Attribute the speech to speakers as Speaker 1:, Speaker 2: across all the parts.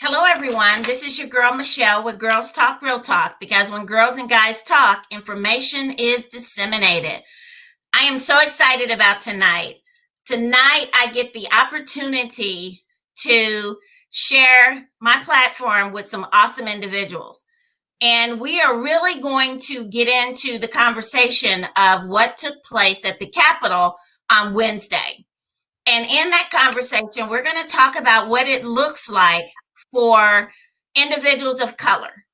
Speaker 1: Hello, everyone. This is your girl, Michelle, with Girls Talk Real Talk, because when girls and guys talk, information is disseminated. I am so excited about tonight. Tonight, I get the opportunity to share my platform with some awesome individuals. And we are really going to get into the conversation of what took place at the Capitol on Wednesday. And in that conversation, we're going to talk about what it looks like for individuals of color.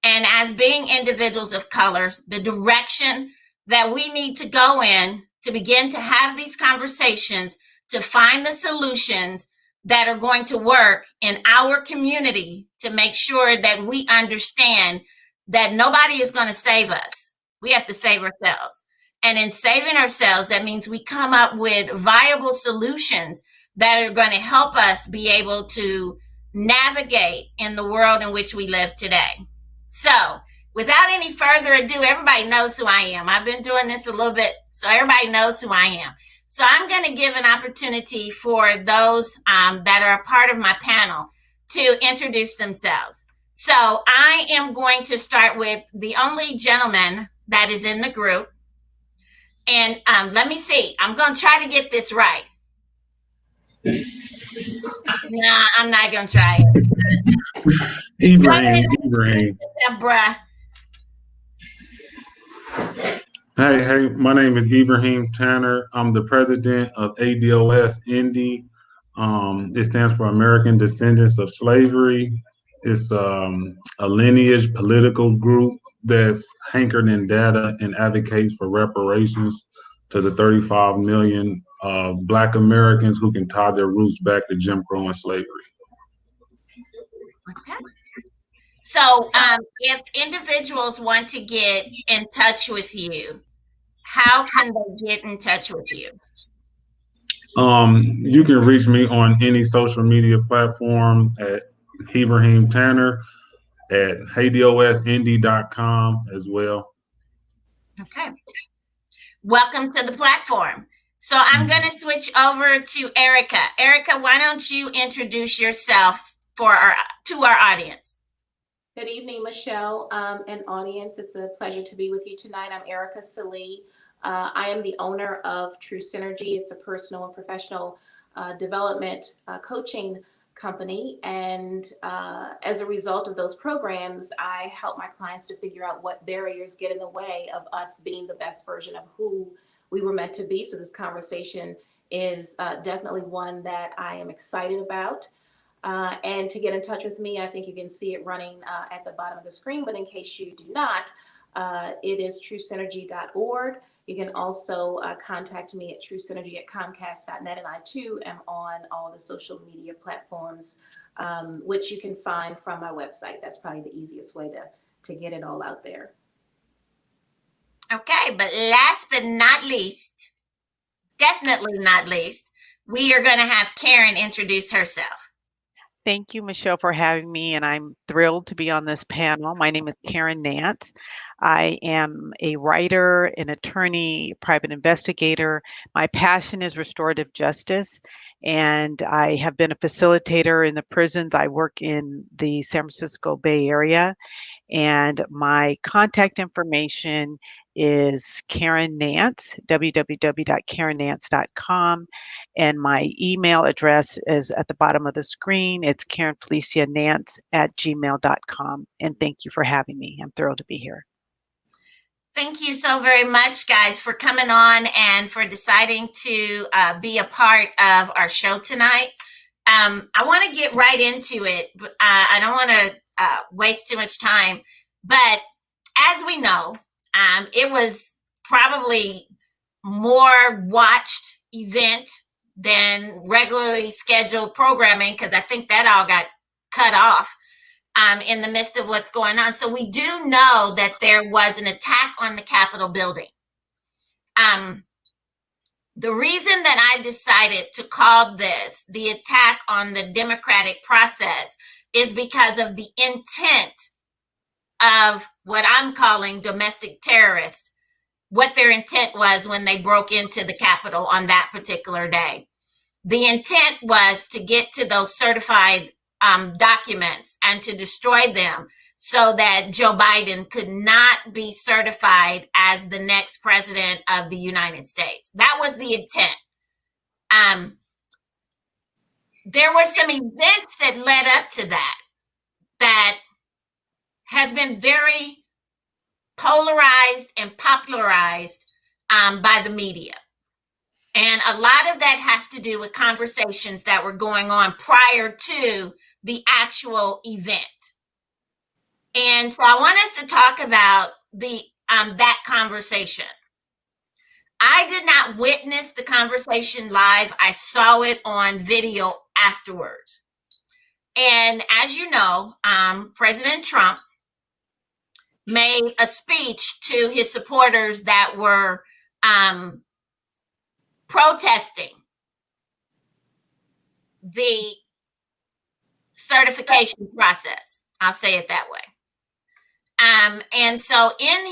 Speaker 1: And as being individuals of color, the direction that we need to go in to begin to have these conversations to find the solutions that are going to work in our community to make sure that we understand that nobody is going to save us. We have to save ourselves. And in saving ourselves, that means we come up with viable solutions that are going to help us be able to navigate in the world in which we live today. So without any further ado, everybody knows who I am. I've been doing this a little bit, so everybody knows who I am. So I'm going to give an opportunity for those that are a part of my panel to introduce themselves. So I am going to start with the only gentleman that is in the group. And let me see. I'm going to try to get this right. Nah, I'm not going to try it.
Speaker 2: Ibrahim.
Speaker 1: Bruh.
Speaker 2: Hey, my name is Ibrahim Tanner. I'm the president of ADOS Indy. It stands for American Descendants of Slavery. It's a lineage political group that's hankered in data and advocates for reparations to the 35 million Black Americans who can tie their roots back to Jim Crow and slavery.
Speaker 1: Okay. So if individuals want to get in touch with you, how can they get in touch with you?
Speaker 2: You can reach me on any social media platform at Ibrahim Tanner, at HeyDOSIndy.com as well.
Speaker 1: Okay. Welcome to the platform. So I'm going to switch over to Erica. Erica, why don't you introduce yourself to our audience?
Speaker 3: Good evening, Michelle and audience. It's a pleasure to be with you tonight. I'm Erica Salee. I am the owner of True Synergy. It's a personal and professional development coaching company. And as a result of those programs, I help my clients to figure out what barriers get in the way of us being the best version of who we were meant to be. So this conversation is definitely one that I am excited about. And to get in touch with me, I think you can see it running at the bottom of the screen, but in case you do not, it is truesynergy.org. You can also contact me at truesynergy@comcast.net, and I too am on all the social media platforms, which you can find from my website. That's probably the easiest way to get it all out there.
Speaker 1: Okay, but last but not least, definitely not least, we are going to have Karen introduce herself.
Speaker 4: Thank you, Michelle, for having me, and I'm thrilled to be on this panel. My name is Karen Nance. I am a writer, an attorney, private investigator. My passion is restorative justice, and I have been a facilitator in the prisons. I work in the San Francisco Bay Area, and my contact information is Karen Nance, www.karennance.com. And my email address is at the bottom of the screen. It's KarenFeliciaNance@gmail.com. And thank you for having me. I'm thrilled to be here.
Speaker 1: Thank you so very much, guys, for coming on and for deciding to be a part of our show tonight. I want to get right into it. But, I don't want to waste too much time. But as we know, it was probably more watched event than regularly scheduled programming, because I think that all got cut off in the midst of what's going on. So we do know that there was an attack on the Capitol building. The reason that I decided to call this the attack on the democratic process is because of the intent of what I'm calling domestic terrorists, what their intent was when they broke into the Capitol on that particular day. The intent was to get to those certified documents and to destroy them so that Joe Biden could not be certified as the next president of the United States. That was the intent. There were some events that led up to that has been very polarized and popularized by the media. And a lot of that has to do with conversations that were going on prior to the actual event. And so I want us to talk about that conversation. I did not witness the conversation live. I saw it on video afterwards. And as you know, President Trump made a speech to his supporters that were protesting the certification process. I'll say it that way. And so in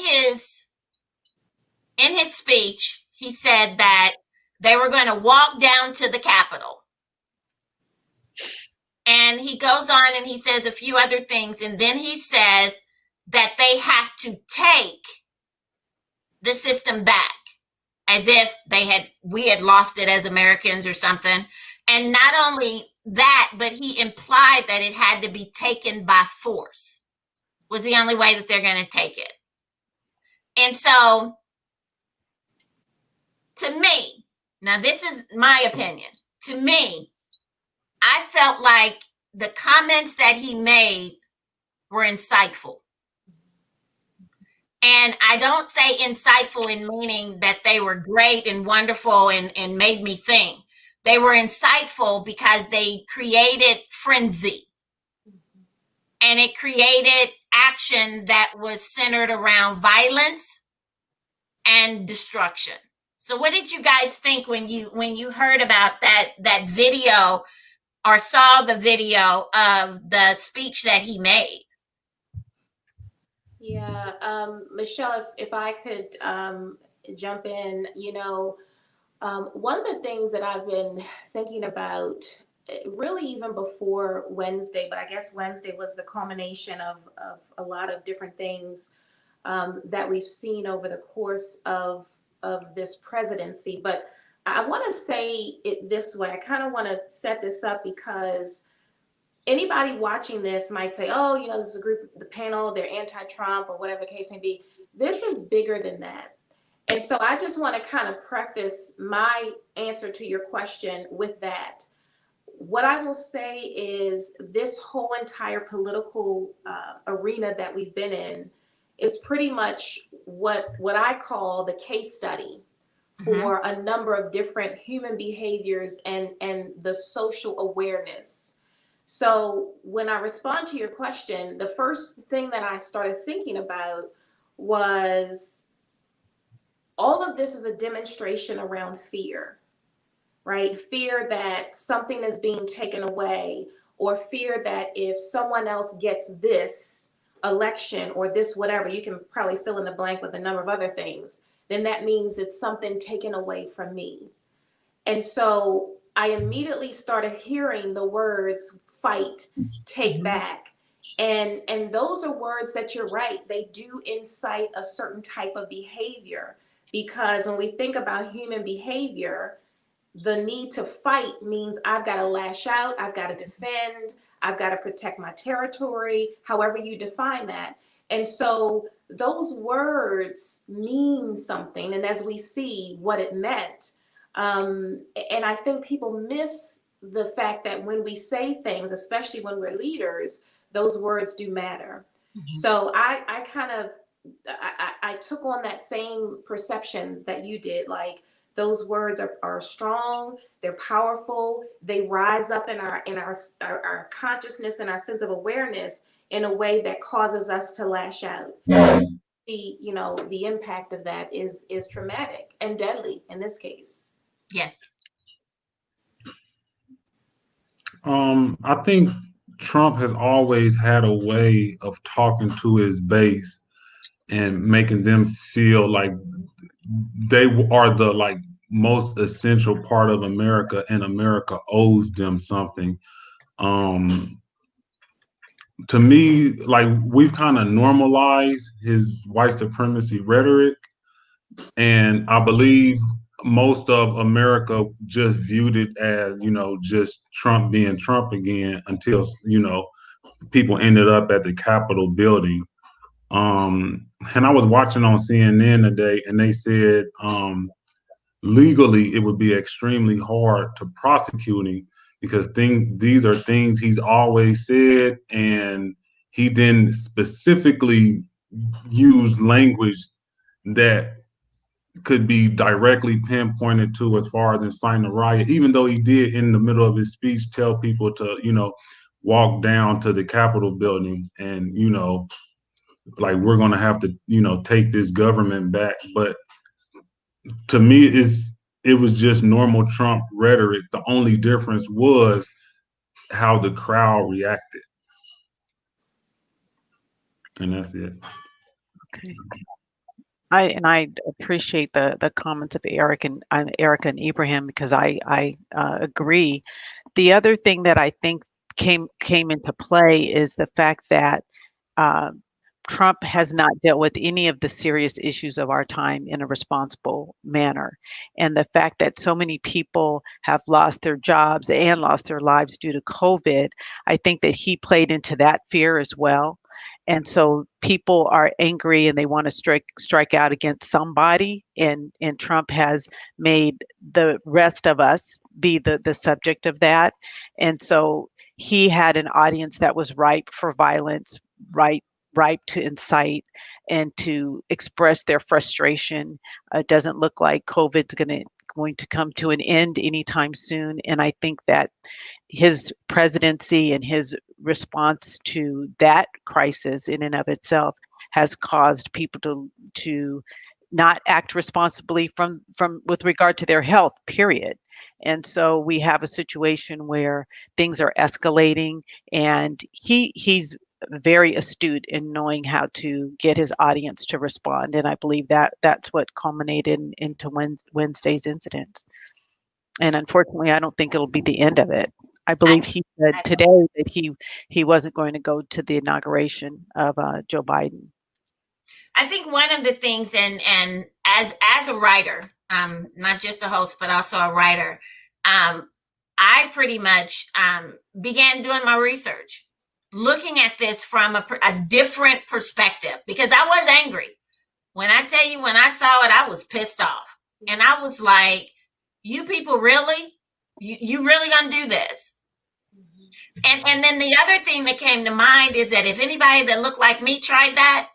Speaker 1: his speech, he said that they were going to walk down to the Capitol. And he goes on and he says a few other things. And then he says that they have to take the system back, as if we had lost it as Americans or something. And not only that, but he implied that it had to be taken by force was the only way that they're going to take it. And so, to me, now this is my opinion, to me, I felt like the comments that he made were insightful. And I don't say insightful in meaning that they were great and wonderful and made me think. They were insightful because they created frenzy. And it created action that was centered around violence and destruction. So what did you guys think when you heard about that video or saw the video of the speech that he made?
Speaker 3: Yeah, Michelle, if I could jump in, one of the things that I've been thinking about really even before Wednesday, but I guess Wednesday was the culmination of a lot of different things that we've seen over the course of this presidency. But I want to say it this way. I kind of want to set this up because anybody watching this might say, oh, this is a group, the panel, they're anti-Trump or whatever the case may be. This is bigger than that. And so I just want to kind of preface my answer to your question with that. What I will say is this whole entire political arena that we've been in is pretty much what I call the case study for a number of different human behaviors and the social awareness. So when I respond to your question, the first thing that I started thinking about was all of this is a demonstration around fear, right? Fear that something is being taken away, or fear that if someone else gets this election or this whatever, you can probably fill in the blank with a number of other things, then that means it's something taken away from me. And so I immediately started hearing the words fight, take back. And those are words that you're right, they do incite a certain type of behavior, because when we think about human behavior, the need to fight means I've got to lash out, I've got to defend, I've got to protect my territory, however you define that. And so those words mean something. And as we see what it meant, and I think people miss the fact that when we say things, especially when we're leaders, those words do matter. So I kind of, I took on that same perception that you did. Like, those words are strong, they're powerful, they rise up in our consciousness and our sense of awareness in a way that causes us to lash out. The impact of that is traumatic and deadly in this case.
Speaker 1: Yes.
Speaker 2: I think Trump has always had a way of talking to his base and making them feel like they are the most essential part of America, and America owes them something. to me, like we've kind of normalized his white supremacy rhetoric, and I believe most of America just viewed it as, just Trump being Trump again until, people ended up at the Capitol building. And I was watching on CNN today, and they said legally it would be extremely hard to prosecute him because these are things he's always said, and he didn't specifically use language that could be directly pinpointed to as far as inciting a riot, even though he did in the middle of his speech tell people to, walk down to the Capitol building and, like we're going to have to, take this government back. But to me, it was just normal Trump rhetoric. The only difference was how the crowd reacted. And that's it.
Speaker 4: Okay. I appreciate the comments of Erica and Ibrahim, because I agree. The other thing that I think came into play is the fact that uh, Trump has not dealt with any of the serious issues of our time in a responsible manner. And the fact that so many people have lost their jobs and lost their lives due to COVID, I think that he played into that fear as well. And so people are angry and they want to strike out against somebody. And Trump has made the rest of us be the subject of that. And so he had an audience that was ripe for violence, ripe to incite and to express their frustration. It doesn't look like COVID's going to come to an end anytime soon. And I think that his presidency and his response to that crisis in and of itself has caused people to not act responsibly from with regard to their health, period. And so we have a situation where things are escalating, and he's very astute in knowing how to get his audience to respond. And I believe that that's what culminated into Wednesday's incident. And unfortunately, I don't think it'll be the end of it. I believe he said today that he wasn't going to go to the inauguration of Joe Biden.
Speaker 1: I think one of the things, and as a writer, not just a host, but also a writer, I pretty much began doing my research, looking at this from a different perspective, because I was angry. When I tell you, when I saw it, I was pissed off. And I was like, you people really? You really gonna do this? And then the other thing that came to mind is that if anybody that looked like me tried that,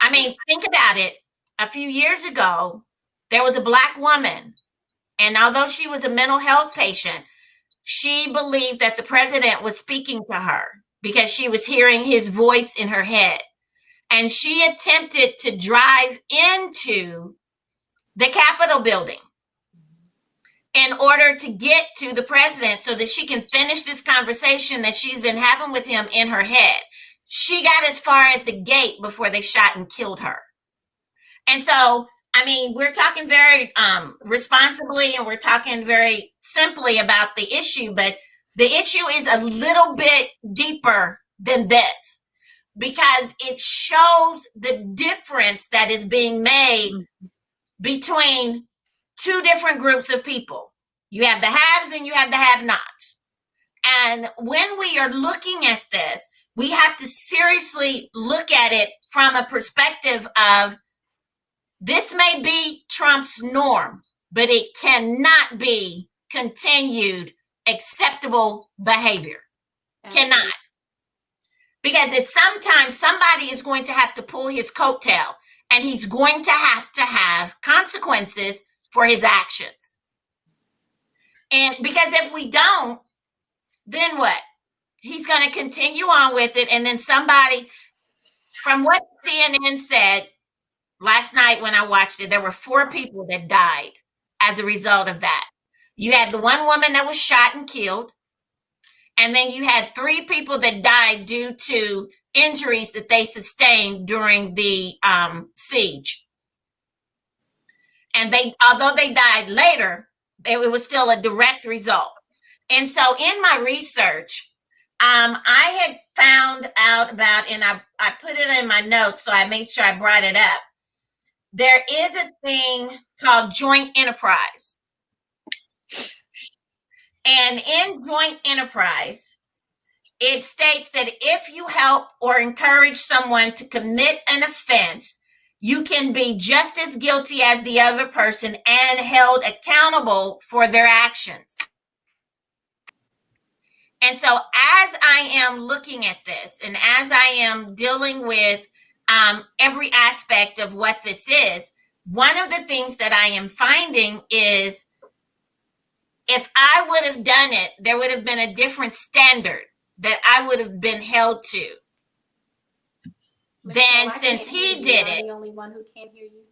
Speaker 1: I mean, think about it. A few years ago, there was a Black woman, and although she was a mental health patient, she believed that the president was speaking to her because she was hearing his voice in her head. And she attempted to drive into the Capitol building in order to get to the president so that she can finish this conversation that she's been having with him in her head. She got as far as the gate before they shot and killed her. And so, I mean, we're talking very responsibly, and we're talking very simply about the issue, but the issue is a little bit deeper than this, because it shows the difference that is being made between two different groups of people. You have the haves and you have the have-nots. And when we are looking at this, we have to seriously look at it from a perspective of, this may be Trump's norm, but it cannot be continued acceptable behavior. Absolutely. Cannot. Because it's sometimes somebody is going to have to pull his coattail, and he's going to have consequences for his actions. And because if we don't, then what? He's going to continue on with it. And then somebody, from what CNN said last night when I watched it, there were 4 people that died as a result of that. You had the one woman that was shot and killed. And then you had 3 people that died due to injuries that they sustained during the siege. And although they died later, it was still a direct result. And so in my research, I had found out about, and I put it in my notes, so I made sure I brought it up. There is a thing called joint enterprise. And in joint enterprise, it states that if you help or encourage someone to commit an offense, you can be just as guilty as the other person and held accountable for their actions. And so as I am looking at this and as I am dealing with every aspect of what this is, one of the things that I am finding is if I would have done it, there would have been a different standard that I would have been held to.
Speaker 3: Michelle,
Speaker 1: Then
Speaker 3: I
Speaker 1: since
Speaker 3: can't
Speaker 1: he
Speaker 3: hear you.
Speaker 1: did
Speaker 3: I'm
Speaker 1: it,
Speaker 3: the only one who can't hear you.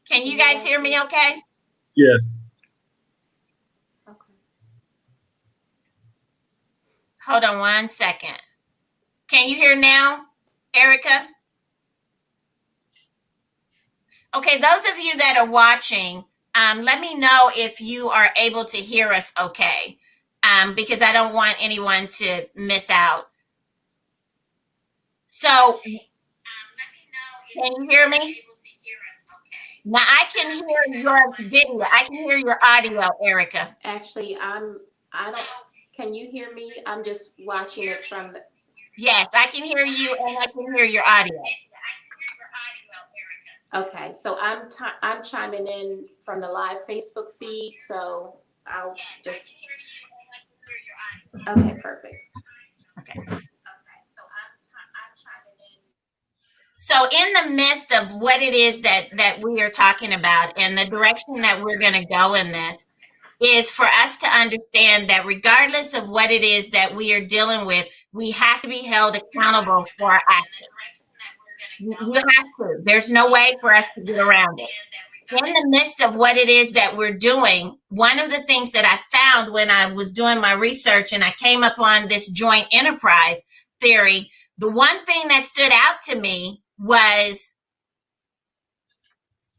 Speaker 1: can you guys hear me okay?
Speaker 2: Yes.
Speaker 3: Okay.
Speaker 1: Hold on one second. Can you hear now, Erica? Okay, those of you that are watching, let me know if you are able to hear us okay, because I don't want anyone to miss out. So, can you hear me? Now I can hear your video. I can hear your audio, Erica.
Speaker 3: Actually, I don't, can you hear me? I'm just watching it from the,
Speaker 1: Yes, I can hear you and I can hear your audio.
Speaker 3: okay, so I'm chiming in from the live Facebook feed, so I'll just, okay, perfect.
Speaker 1: Okay. So in the midst of what it is that we are talking about and the direction that we're going to go in this is for us to understand that regardless of what it is that we are dealing with, we have to be held accountable for our actions. You have to. There's no way for us to get around it. In the midst of what it is that we're doing, one of the things that I found when I was doing my research and I came up on this joint enterprise theory, the one thing that stood out to me was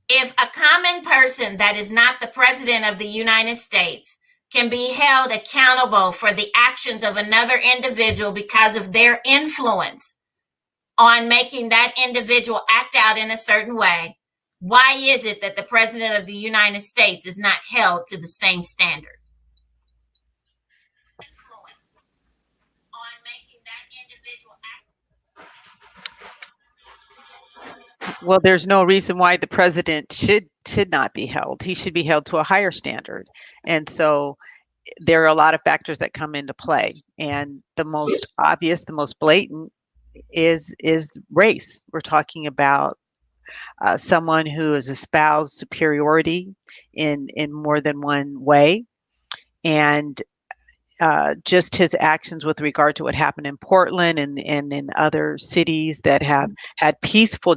Speaker 1: if a common person that is not the president of the United States can be held accountable for the actions of another individual because of their influence on making that individual act out in a certain way, why is it that the president of the United States is not held to the same standard? Influence on making that individual act.
Speaker 4: Well, there's no reason why the president should not be held. He should be held to a higher standard. And so there are a lot of factors that come into play. And the most obvious, the most blatant is race. We're talking about someone who has espoused superiority in more than one way, and just his actions with regard to what happened in Portland and in other cities that have had peaceful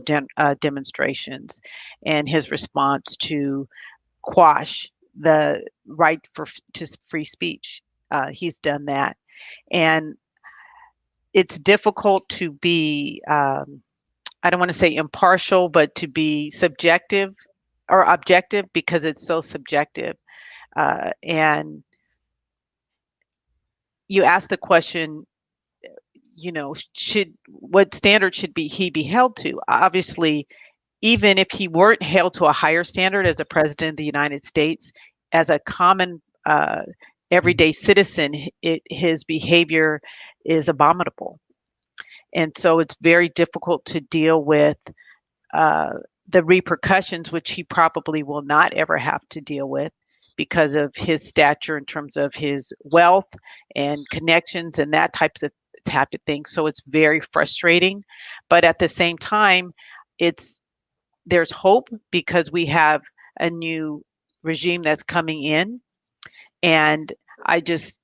Speaker 4: demonstrations, and his response to quash the right to free speech. He's done that, and it's difficult to be I don't want to say impartial, but to be subjective or objective because it's so subjective. And you ask the question, you know, what standard should he be held to? Obviously, even if he weren't held to a higher standard as a president of the United States, as a common everyday citizen, his behavior is abominable. And so it's very difficult to deal with the repercussions, which he probably will not ever have to deal with because of his stature in terms of his wealth and connections and that type of thing. So it's very frustrating. But at the same time, there's hope because we have a new regime that's coming in. And I just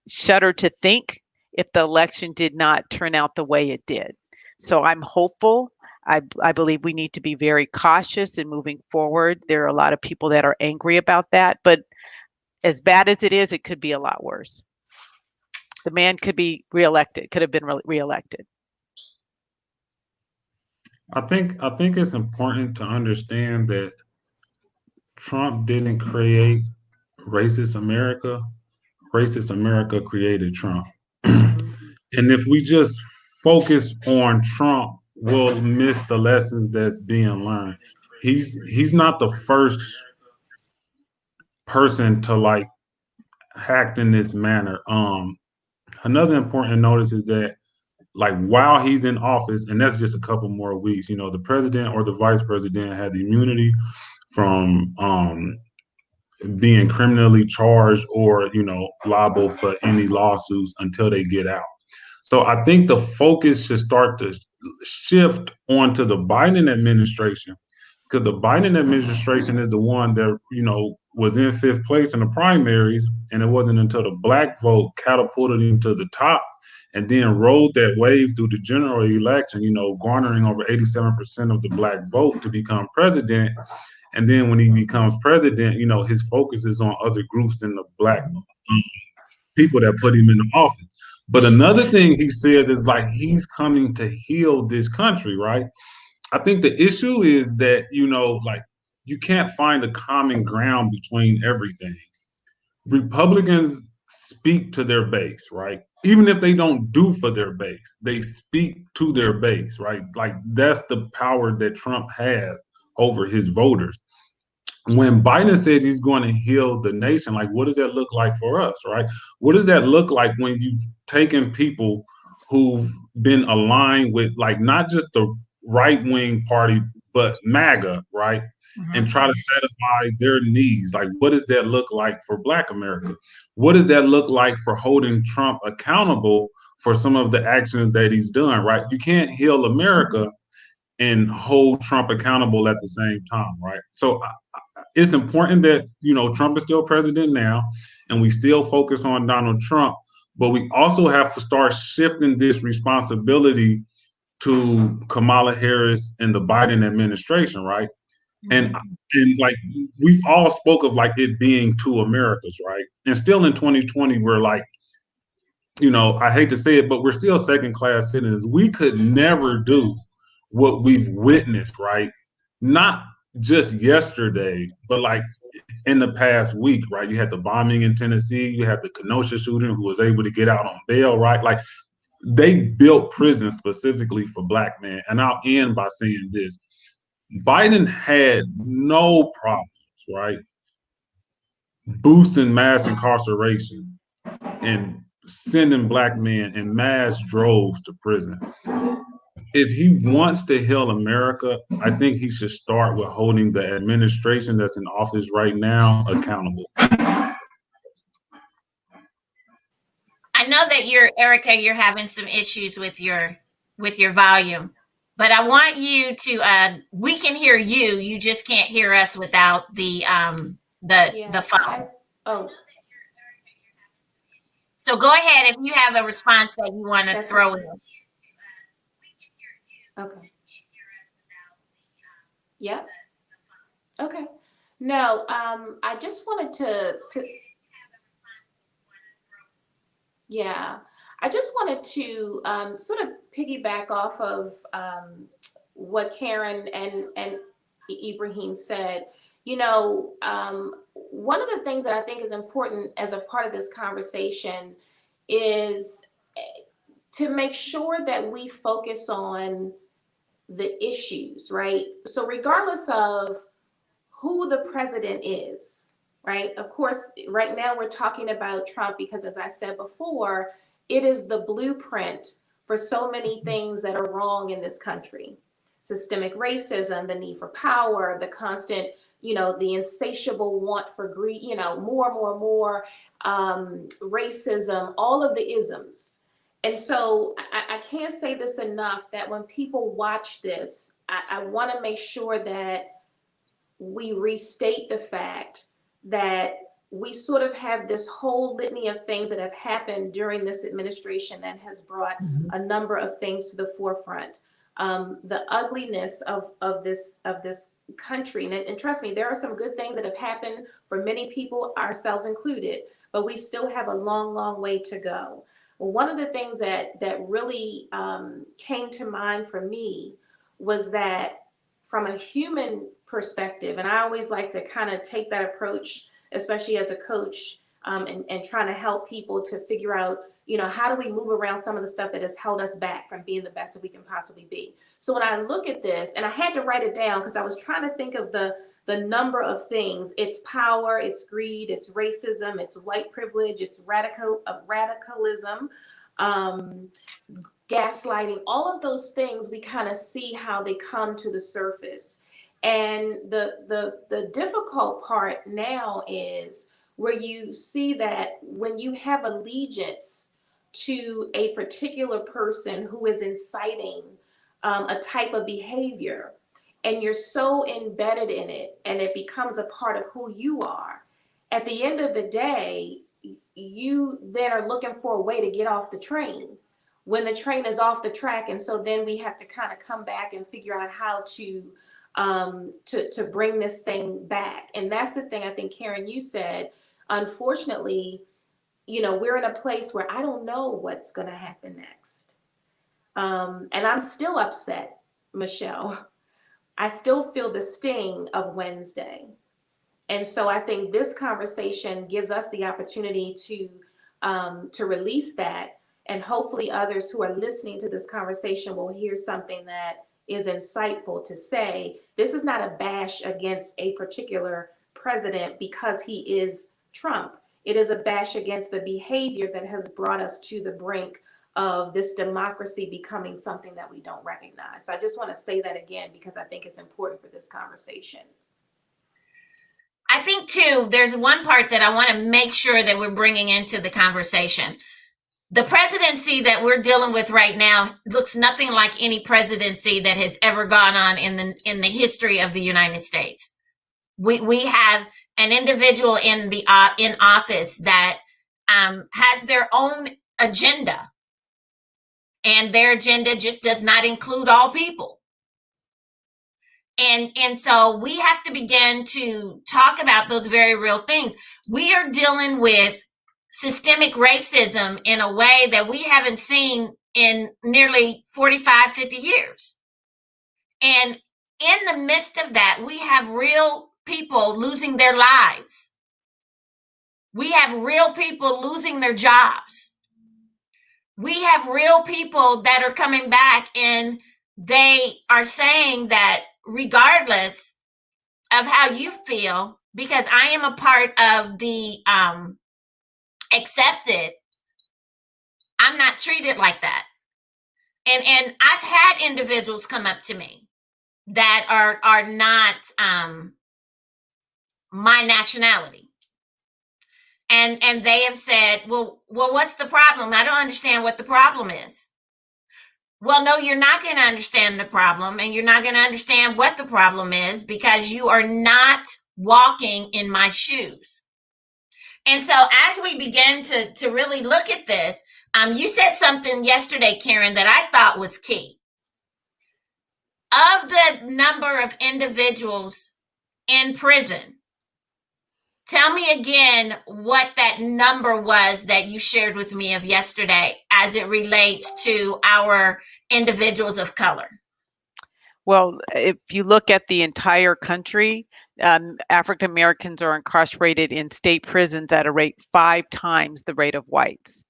Speaker 4: shudder to think if the election did not turn out the way it did. So I'm hopeful. I believe we need to be very cautious in moving forward. There are a lot of people that are angry about that, but as bad as it is, it could be a lot worse. The man could be reelected, could have been reelected.
Speaker 2: I think it's important to understand that Trump didn't create racist America. Racist America created Trump. And if we just focus on Trump, we'll miss the lessons that's being learned. He's not the first person to like act in this manner. Another important notice is that like while he's in office, and that's just a couple more weeks, you know, the president or the vice president had immunity from being criminally charged or, you know, liable for any lawsuits until they get out. So I think the focus should start to shift onto the Biden administration, because the Biden administration is the one that, you know, was in fifth place in the primaries, and it wasn't until the black vote catapulted him to the top and then rode that wave through the general election, you know, garnering over 87% of the black vote to become president. And then when he becomes president, you know, his focus is on other groups than the black people that put him in the office. But another thing he said is like he's coming to heal this country, right? I think the issue is that, you know, like you can't find a common ground between everything. Republicans speak to their base, right? Even if they don't do for their base, they speak to their base, right? Like that's the power that Trump has over his voters. When Biden said he's going to heal the nation, like what does that look like for us, right? What does that look like when you've taken people who've been aligned with like not just the right wing party, but MAGA, right? And try to satisfy their needs. Like, what does that look like for Black America? What does that look like for holding Trump accountable for some of the actions that he's done, right? You can't heal America and hold Trump accountable at the same time, right? So it's important that, you know, Trump is still president now and we still focus on Donald Trump, but we also have to start shifting this responsibility to Kamala Harris and the Biden administration, right? And like we've all spoke of like it being two Americas, right? And still in 2020, we're like, you know, I hate to say it, but we're still second class citizens. We could never do what we've witnessed, right? Not just yesterday, but like in the past week, right? You had the bombing in Tennessee, you had the Kenosha shooting who was able to get out on bail, right? Like they built prisons specifically for Black men. And I'll end by saying this. Biden had no problems, right, boosting mass incarceration and sending Black men in mass droves to prison. If he wants to heal America, I think he should start with holding the administration that's in office right now accountable.
Speaker 1: I know that Erica, you're having some issues with your volume, but I want you to we can hear you. You just can't hear us without the phone. So go ahead if you have a response that you want to throw in.
Speaker 3: Okay. Yep. Okay. No, I just wanted to yeah, I just wanted to sort of piggyback off of what Karen and Ibrahim said. You know, one of the things that I think is important as a part of this conversation is to make sure that we focus on the issues, right? So regardless of who the president is, right? Of course, right now we're talking about Trump because, as I said before, it is the blueprint for so many things that are wrong in this country. Systemic racism, the need for power, the constant, you know, the insatiable want for greed, you know, more, racism, all of the isms. And so I can't say this enough that when people watch this, I want to make sure that we restate the fact that we sort of have this whole litany of things that have happened during this administration that has brought a number of things to the forefront. The ugliness of this country, and trust me, there are some good things that have happened for many people, ourselves included, but we still have a long way to go. Well, one of the things that really came to mind for me was that from a human perspective, and I always like to kind of take that approach, especially as a coach, and trying to help people to figure out, how do we move around some of the stuff that has held us back from being the best that we can possibly be. So when I look at this, and I had to write it down because I was trying to think of the number of things. It's power, it's greed, it's racism, it's white privilege, it's radicalism, gaslighting, all of those things. We kind of see how they come to the surface. And the difficult part now is where you see that when you have allegiance to a particular person who is inciting a type of behavior, and you're so embedded in it and it becomes a part of who you are, at the end of the day, you then are looking for a way to get off the train when the train is off the track. And so then we have to kind of come back and figure out how to bring this thing back. And that's the thing I think, Karen, you said, unfortunately, we're in a place where I don't know what's going to happen next. And I'm still upset, Michelle. I still feel the sting of Wednesday. And so I think this conversation gives us the opportunity to release that. And hopefully others who are listening to this conversation will hear something that is insightful to say. This is not a bash against a particular president because he is Trump. It is a bash against the behavior that has brought us to the brink of this democracy becoming something that we don't recognize. So I just want to say that again, because I think it's important for this conversation.
Speaker 1: I think too, there's one part that I want to make sure that we're bringing into the conversation. The presidency that we're dealing with right now looks nothing like any presidency that has ever gone on in the history of the United States. We have an individual in office that has their own agenda, and their agenda just does not include all people. And so we have to begin to talk about those very real things. We are dealing with systemic racism in a way that we haven't seen in nearly 45, 50 years. And in the midst of that, we have real people losing their lives. We have real people losing their jobs. We have real people that are coming back, and they are saying that regardless of how you feel, because I am a part of the accepted, I'm not treated like that. And I've had individuals come up to me that are not my nationality. And they have said, well, what's the problem? I don't understand what the problem is. Well, no, you're not going to understand the problem, and you're not going to understand what the problem is because you are not walking in my shoes. And so as we begin to really look at this, you said something yesterday, Karen, that I thought was key. Of the number of individuals in prison, tell me again what that number was that you shared with me of yesterday as it relates to our individuals of color.
Speaker 4: Well, if you look at the entire country, African Americans are incarcerated in state prisons at a rate 5 times the rate of whites.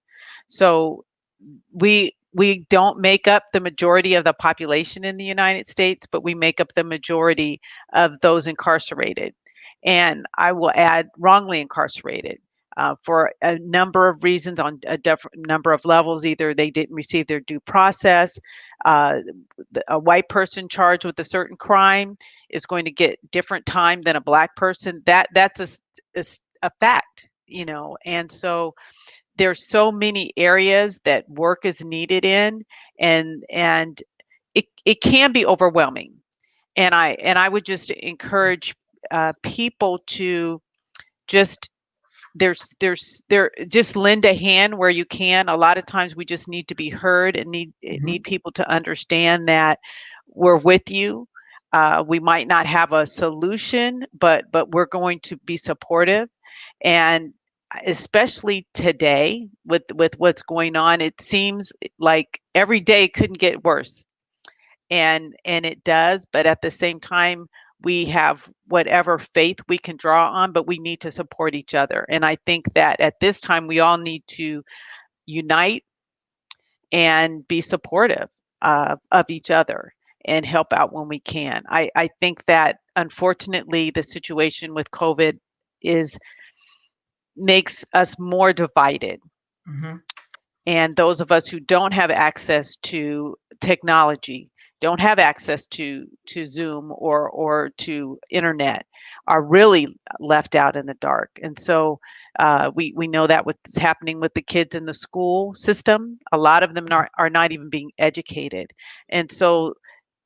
Speaker 4: So we don't make up the majority of the population in the United States, but we make up the majority of those incarcerated. And I will add wrongly incarcerated for a number of reasons on a different number of levels. Either they didn't receive their due process. A white person charged with a certain crime is going to get different time than a black person. That's a fact, and so there's so many areas that work is needed in, and it can be overwhelming. And I would just encourage people to just just lend a hand where you can. A lot of times we just need to be heard and need people to understand that we're with you. We might not have a solution, but we're going to be supportive. And especially today with what's going on, it seems like every day couldn't get worse. And it does, but at the same time, we have whatever faith we can draw on, but we need to support each other. And I think that at this time, we all need to unite and be supportive of each other and help out when we can. I think that unfortunately, the situation with COVID makes us more divided.
Speaker 1: Mm-hmm.
Speaker 4: And those of us who don't have access to technology, don't have access to Zoom or to internet, are really left out in the dark. And so we know that what's happening with the kids in the school system, a lot of them are not even being educated. And so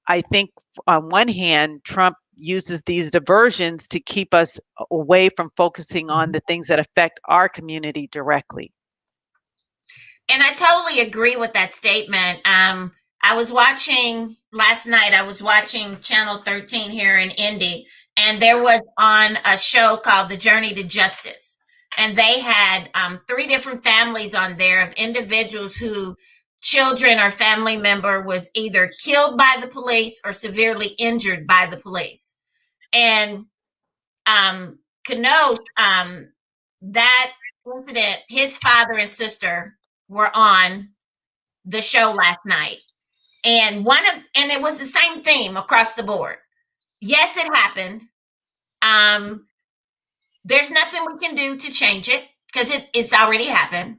Speaker 4: I think on one hand, Trump uses these diversions to keep us away from focusing on the things that affect our community directly.
Speaker 1: And I totally agree with that statement. I was watching last night, I was watching Channel 13 here in Indy, and there was on a show called The Journey to Justice. And they had 3 different families on there of individuals who children or family member was either killed by the police or severely injured by the police. And Kanosh, that incident, his father and sister were on the show last night, and it was the same theme across the board. Yes, it happened. There's nothing we can do to change it because it's already happened.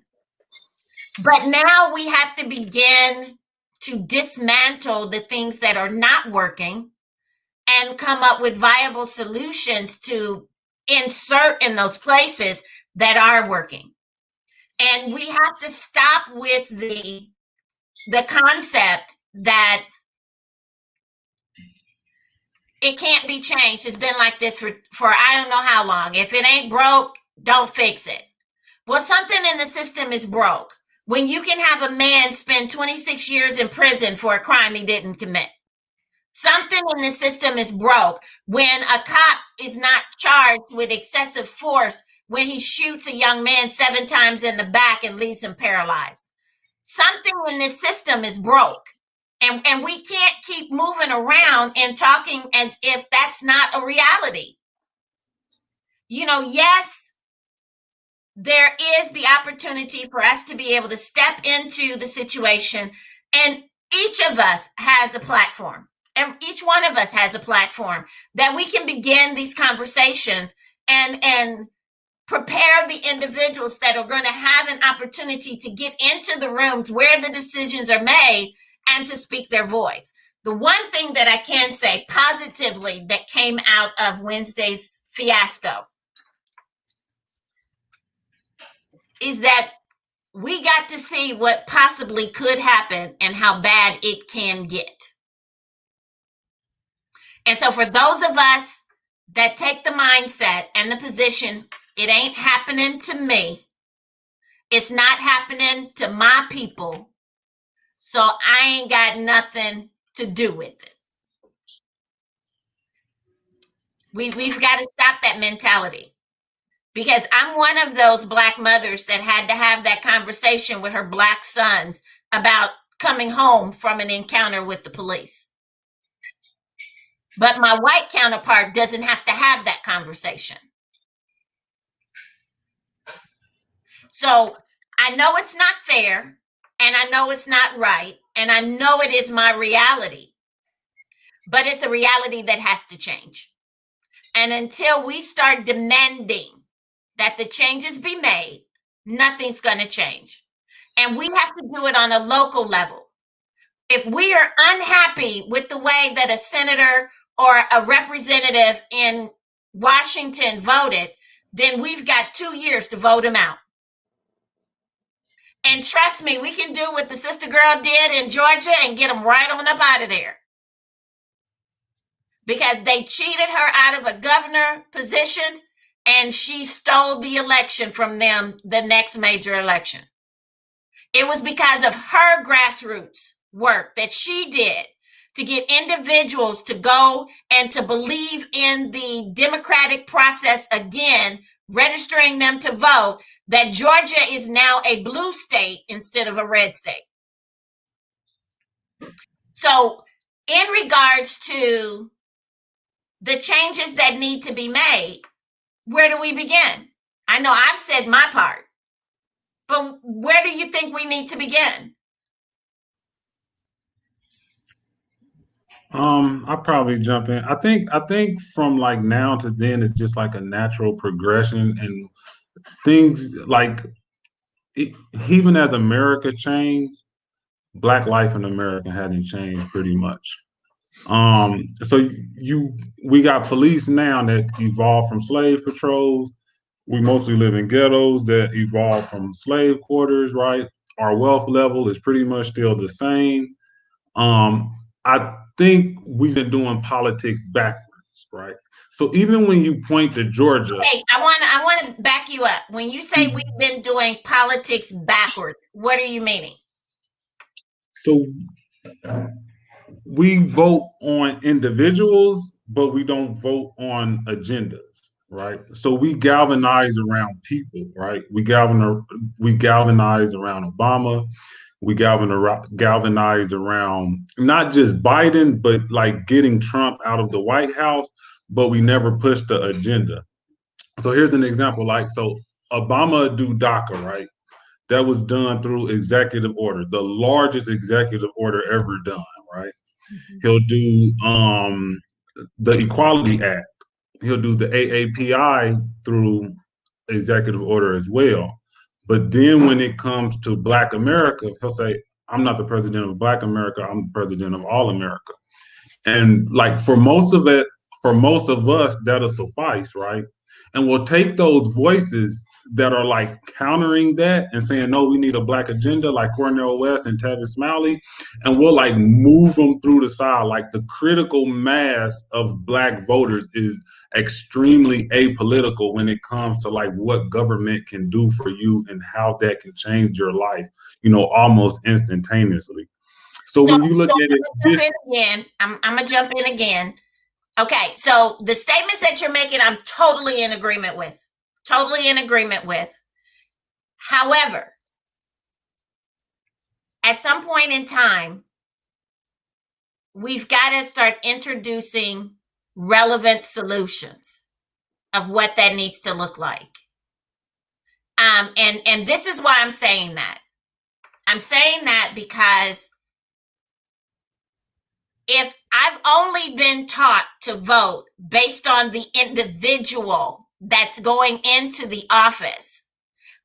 Speaker 1: But now we have to begin to dismantle the things that are not working and come up with viable solutions to insert in those places that are working. And we have to stop with the concept that it can't be changed. It's been like this for I don't know how long. If it ain't broke, don't fix it. Well, something in the system is broke. When you can have a man spend 26 years in prison for a crime he didn't commit. Something in the system is broke when a cop is not charged with excessive force when he shoots a young man 7 times in the back and leaves him paralyzed. Something in this system is broke. And we can't keep moving around and talking as if that's not a reality. Yes, there is the opportunity for us to be able to step into the situation, and each of us has a platform. And each one of us has a platform that we can begin these conversations and prepare the individuals that are going to have an opportunity to get into the rooms where the decisions are made and to speak their voice. The one thing that I can say positively that came out of Wednesday's fiasco is that we got to see what possibly could happen and how bad it can get. And so for those of us that take the mindset and the position, it ain't happening to me, it's not happening to my people, so I ain't got nothing to do with it. We've got to stop that mentality, because I'm one of those Black mothers that had to have that conversation with her Black sons about coming home from an encounter with the police. But my white counterpart doesn't have to have that conversation. So I know it's not fair, and I know it's not right, and I know it is my reality, but it's a reality that has to change. And until we start demanding that the changes be made, nothing's going to change. And we have to do it on a local level. If we are unhappy with the way that a senator or a representative in Washington voted, then we've got 2 years to vote him out. And trust me, we can do what the sister girl did in Georgia and get them right on up out of there. Because they cheated her out of a governor position, and she stole the election from them the next major election. It was because of her grassroots work that she did to get individuals to go and to believe in the democratic process again, registering them to vote, that Georgia is now a blue state instead of a red state. So in regards to the changes that need to be made, where do we begin? I know I've said my part, but where do you think we need to begin?
Speaker 2: I'll probably jump in. I think from like now to then it's just like a natural progression and things like it, even as America changed, Black life in America hadn't changed pretty much. So we got police now that evolved from slave patrols. We mostly live in ghettos that evolved from slave quarters, right? Our wealth level is pretty much still the same. I think we've been doing politics backwards, right? So even when you point to Georgia,
Speaker 1: Okay, I want to back you up. When you say we've been doing politics backwards, what are you meaning?
Speaker 2: so we vote on individuals, but we don't vote on agendas, right? So we galvanize around people, right? We galvanize around Obama. We galvanized around not just Biden, but like getting Trump out of the White House, but we never pushed the agenda. So here's an example, like so Obama do DACA, right? That was done through executive order, the largest executive order ever done, right? He'll do the Equality Act. He'll do the AAPI through executive order as well. But then when it comes to Black America, he'll say, I'm not the president of Black America, I'm the president of all America. And like for most of us, that'll suffice, right? And we'll take those voices that are like countering that and saying, no, we need a Black agenda, like Cornel West and Tavis Smiley, and we'll like move them through the side. Like the critical mass of Black voters is extremely apolitical when it comes to like what government can do for you and how that can change your life, almost instantaneously. So
Speaker 1: So,
Speaker 2: when you look
Speaker 1: so
Speaker 2: at it,
Speaker 1: I'm gonna jump in again. I'm gonna jump in again. Okay, so the statements that you're making, I'm totally in agreement with. Totally in agreement with. However, at some point in time, we've got to start introducing relevant solutions of what that needs to look like. And this is why I'm saying that. I'm saying that because if I've only been taught to vote based on the individual that's going into the office,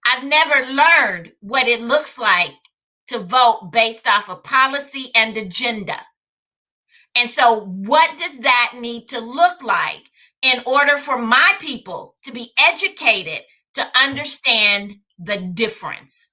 Speaker 1: I've never learned what it looks like to vote based off of policy and agenda. And so, what does that need to look like in order for my people to be educated to understand the difference?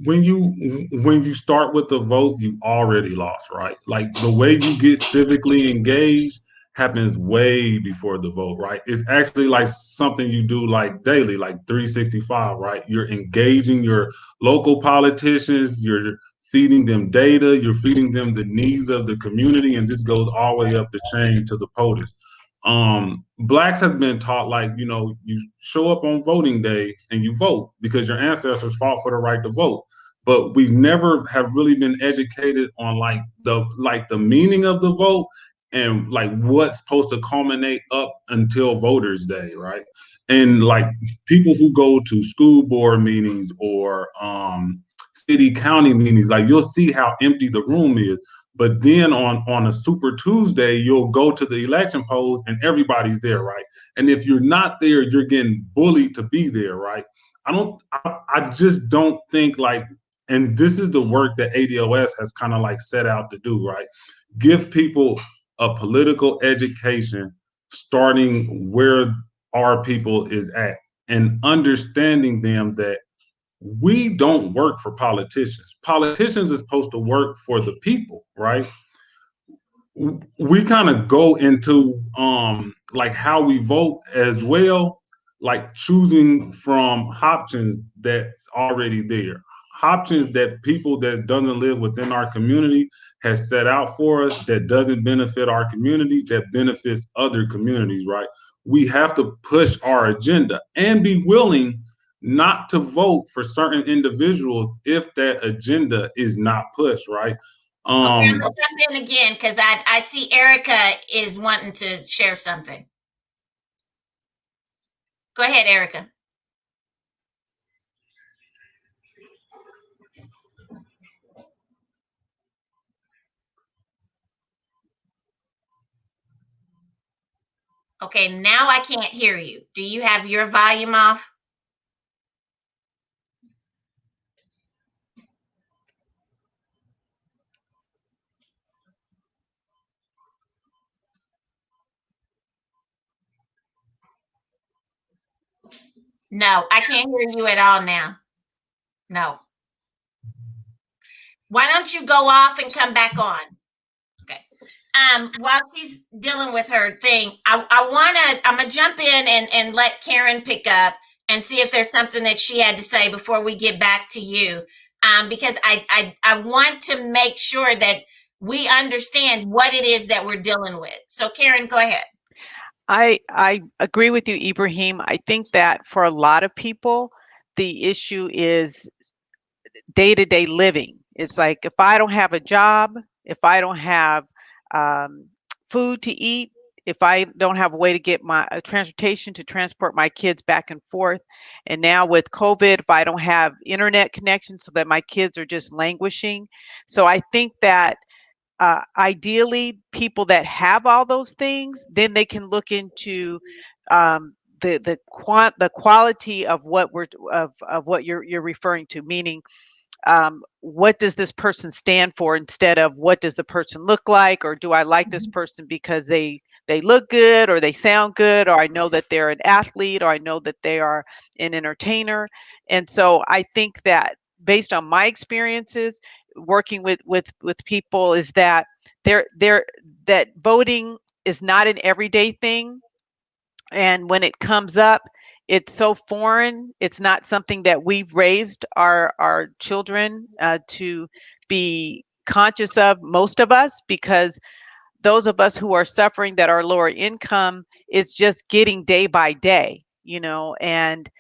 Speaker 2: When you start with the vote, you already lost, right? Like the way you get civically engaged happens way before the vote, right? It's actually like something you do like daily, like 365, right? You're engaging your local politicians, you're feeding them data, you're feeding them the needs of the community, and this goes all the way up the chain to the POTUS. Blacks have been taught like, you show up on voting day and you vote because your ancestors fought for the right to vote. But we never have really been educated on like the meaning of the vote and like what's supposed to culminate up until voters day, right? And like people who go to school board meetings or city county meetings, like you'll see how empty the room is. But then on a Super Tuesday, you'll go to the election polls and everybody's there, right? And if you're not there, you're getting bullied to be there, right? I just don't think like, and this is the work that ADOS has kind of like set out to do, right? Give people a political education starting where our people is at and understanding them that we don't work for politicians. Politicians are supposed to work for the people, right? We kind of go into like how we vote as well, like choosing from options that's already there. Options that people that doesn't live within our community has set out for us that doesn't benefit our community, that benefits other communities, right? We have to push our agenda and be willing not to vote for certain individuals if that agenda is not pushed, right?
Speaker 1: Okay, I'm
Speaker 2: Um,
Speaker 1: gonna jump in again because I see Erica is wanting to share something. Go ahead, Erica. Okay, now I can't hear you. Do you have your volume off? No, I can't hear you at all now. No. Why don't you go off and come back on? Okay. While she's dealing with her thing, I'm gonna jump in and let Karen pick up and see if there's something that she had to say before we get back to you. Because I want to make sure that we understand what it is that we're dealing with. So Karen, go ahead.
Speaker 4: I agree with you, Ibrahim. I think that for a lot of people, the issue is day-to-day living. It's like if I don't have a job, if I don't have food to eat, if I don't have a way to get my transportation to transport my kids back and forth, and now with COVID, if I don't have internet connection, so that my kids are just languishing. So I think that ideally, people that have all those things, then they can look into the quality of what of what you're referring to, meaning what does this person stand for instead of what does the person look like, or do I like this person because they look good or they sound good, or I know that they're an athlete, or I know that they are an entertainer. And so I think that based on my experiences working with people is that they're that voting is not an everyday thing, and when it comes up, it's so foreign. It's not something that we've raised our children to be conscious of, most of us, because those of us who are suffering that are lower income is just getting day by day, and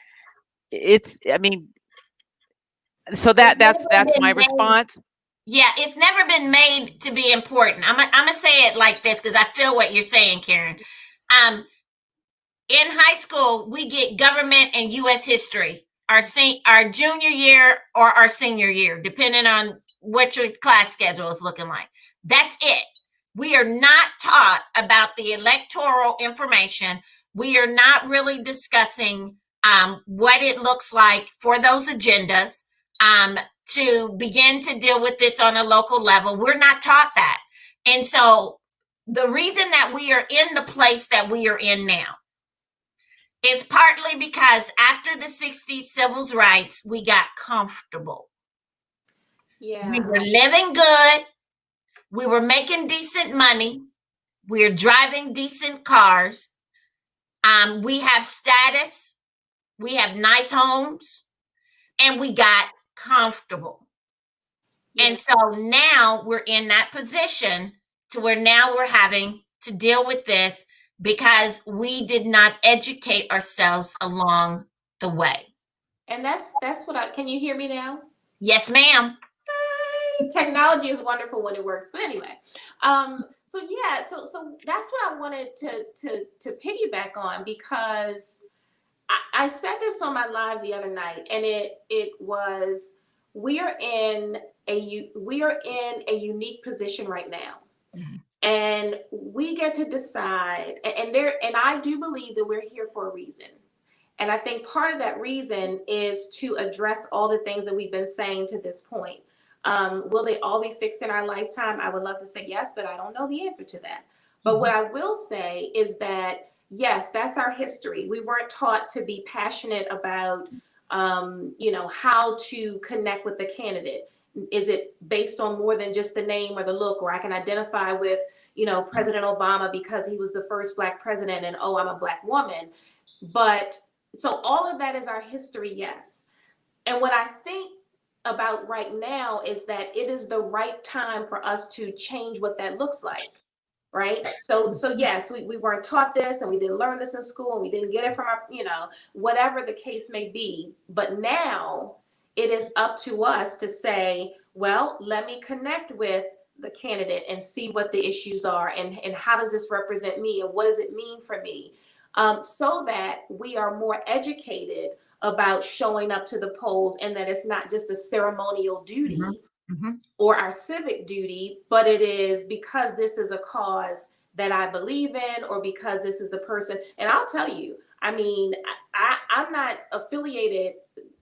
Speaker 4: it's, I mean, so
Speaker 1: It's never
Speaker 4: that's my
Speaker 1: been made.
Speaker 4: response.
Speaker 1: Yeah, it's never been made to be important. I'm gonna say it like this because I feel what you're saying, Karen. Um, in high school, we get government and U.S. history our junior year or our senior year, depending on what your class schedule is looking like. That's it. We are not taught about the electoral information. We are not really discussing what it looks like for those agendas to begin to deal with this on a local level. We're not taught that. And so the reason that we are in the place that we are in now, it's partly because after the 60s civil rights, we got comfortable.
Speaker 3: Yeah.
Speaker 1: We were living good. We were making decent money. We are driving decent cars. We have status. We have nice homes. And we got comfortable.
Speaker 3: Yeah.
Speaker 1: And so now we're in that position to where now we're having to deal with this because we did not educate ourselves along the way.
Speaker 3: And that's what can you hear me now?
Speaker 1: Yes, ma'am.
Speaker 3: Technology is wonderful when it works. But anyway, so yeah, so that's what I wanted to piggyback on, because I said this on my live the other night, and it was, we are in a unique position right now.
Speaker 1: Mm-hmm.
Speaker 3: And we get to decide, and I do believe that we're here for a reason. And I think part of that reason is to address all the things that we've been saying to this point. Will they all be fixed in our lifetime? I would love to say yes, but I don't know the answer to that. But what I will say is that, yes, that's our history. We weren't taught to be passionate about, how to connect with the candidate. Is it based on more than just the name or the look, or I can identify with, President Obama because he was the first Black president, and oh, I'm a Black woman. But so all of that is our history, yes. And what I think about right now is that it is the right time for us to change what that looks like. Right. So yes, we weren't taught this, and we didn't learn this in school, and we didn't get it from our, whatever the case may be. But now it is up to us to say, well, let me connect with the candidate and see what the issues are, and how does this represent me, and what does it mean for me, so that we are more educated about showing up to the polls, and that it's not just a ceremonial duty or our civic duty, but it is because this is a cause that I believe in, or because this is the person. And I'll tell you, I mean, I'm not affiliated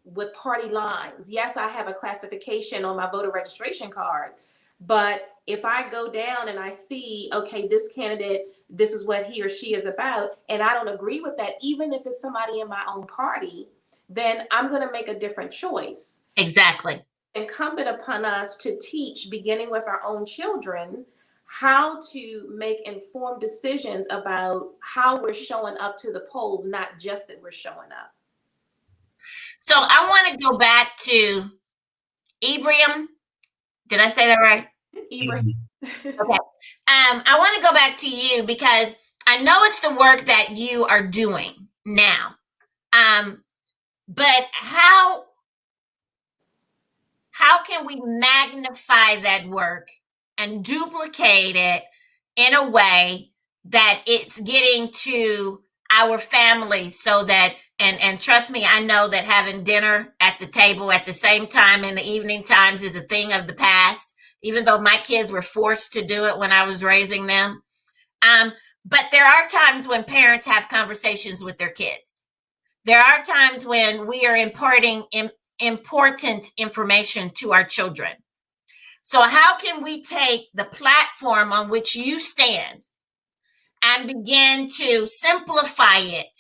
Speaker 3: with party lines. Yes, I have a classification on my voter registration card, but if I go down and I see, okay, this candidate, this is what he or she is about, and I don't agree with that, even if it's somebody in my own party, then I'm going to make a different choice.
Speaker 1: Exactly.
Speaker 3: Incumbent upon us to teach, beginning with our own children, how to make informed decisions about how we're showing up to the polls, not just that we're showing up.
Speaker 1: So I want to go back to Ibrahim. Did I say that right?
Speaker 3: Ibrahim.
Speaker 1: Okay. I want to go back to you because I know it's the work that you are doing now. But how can we magnify that work and duplicate it in a way that it's getting to our families, so that, and trust me, I know that having dinner at the table at the same time in the evening times is a thing of the past, even though my kids were forced to do it when I was raising them. But there are times when parents have conversations with their kids. There are times when we are imparting important information to our children. So how can we take the platform on which you stand and begin to simplify it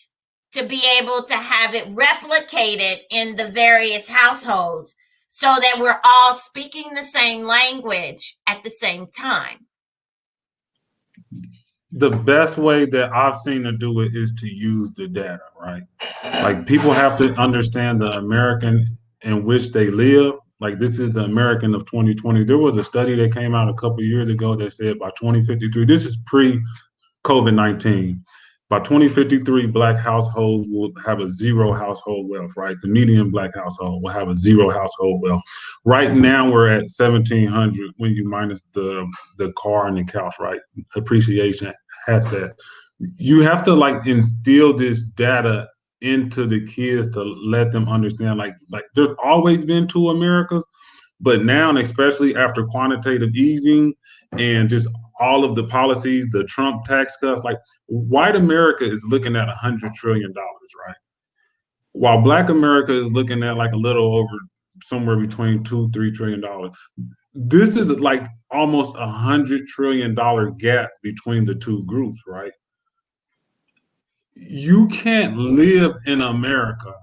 Speaker 1: to be able to have it replicated in the various households so that we're all speaking the same language at the same time?
Speaker 2: The best way that I've seen to do it is to use the data, right? Like, people have to understand the American in which they live. Like, this is the American of 2020. There was a study that came out a couple of years ago that said by 2053, this is pre-COVID-19, by 2053, Black households will have a zero household wealth, right? The median Black household will have a zero household wealth. Right now, we're at 1,700 when you minus the car and the couch, right? Appreciation has that. You have to like instill this data into the kids to let them understand, like there's always been two Americas, but now, and especially after quantitative easing and just all of the policies, the Trump tax cuts, like, white America is looking at $100 trillion, right? While Black America is looking at like a little over, somewhere between $2-3 trillion. This is like almost $100 trillion gap between the two groups, right? You can't live in America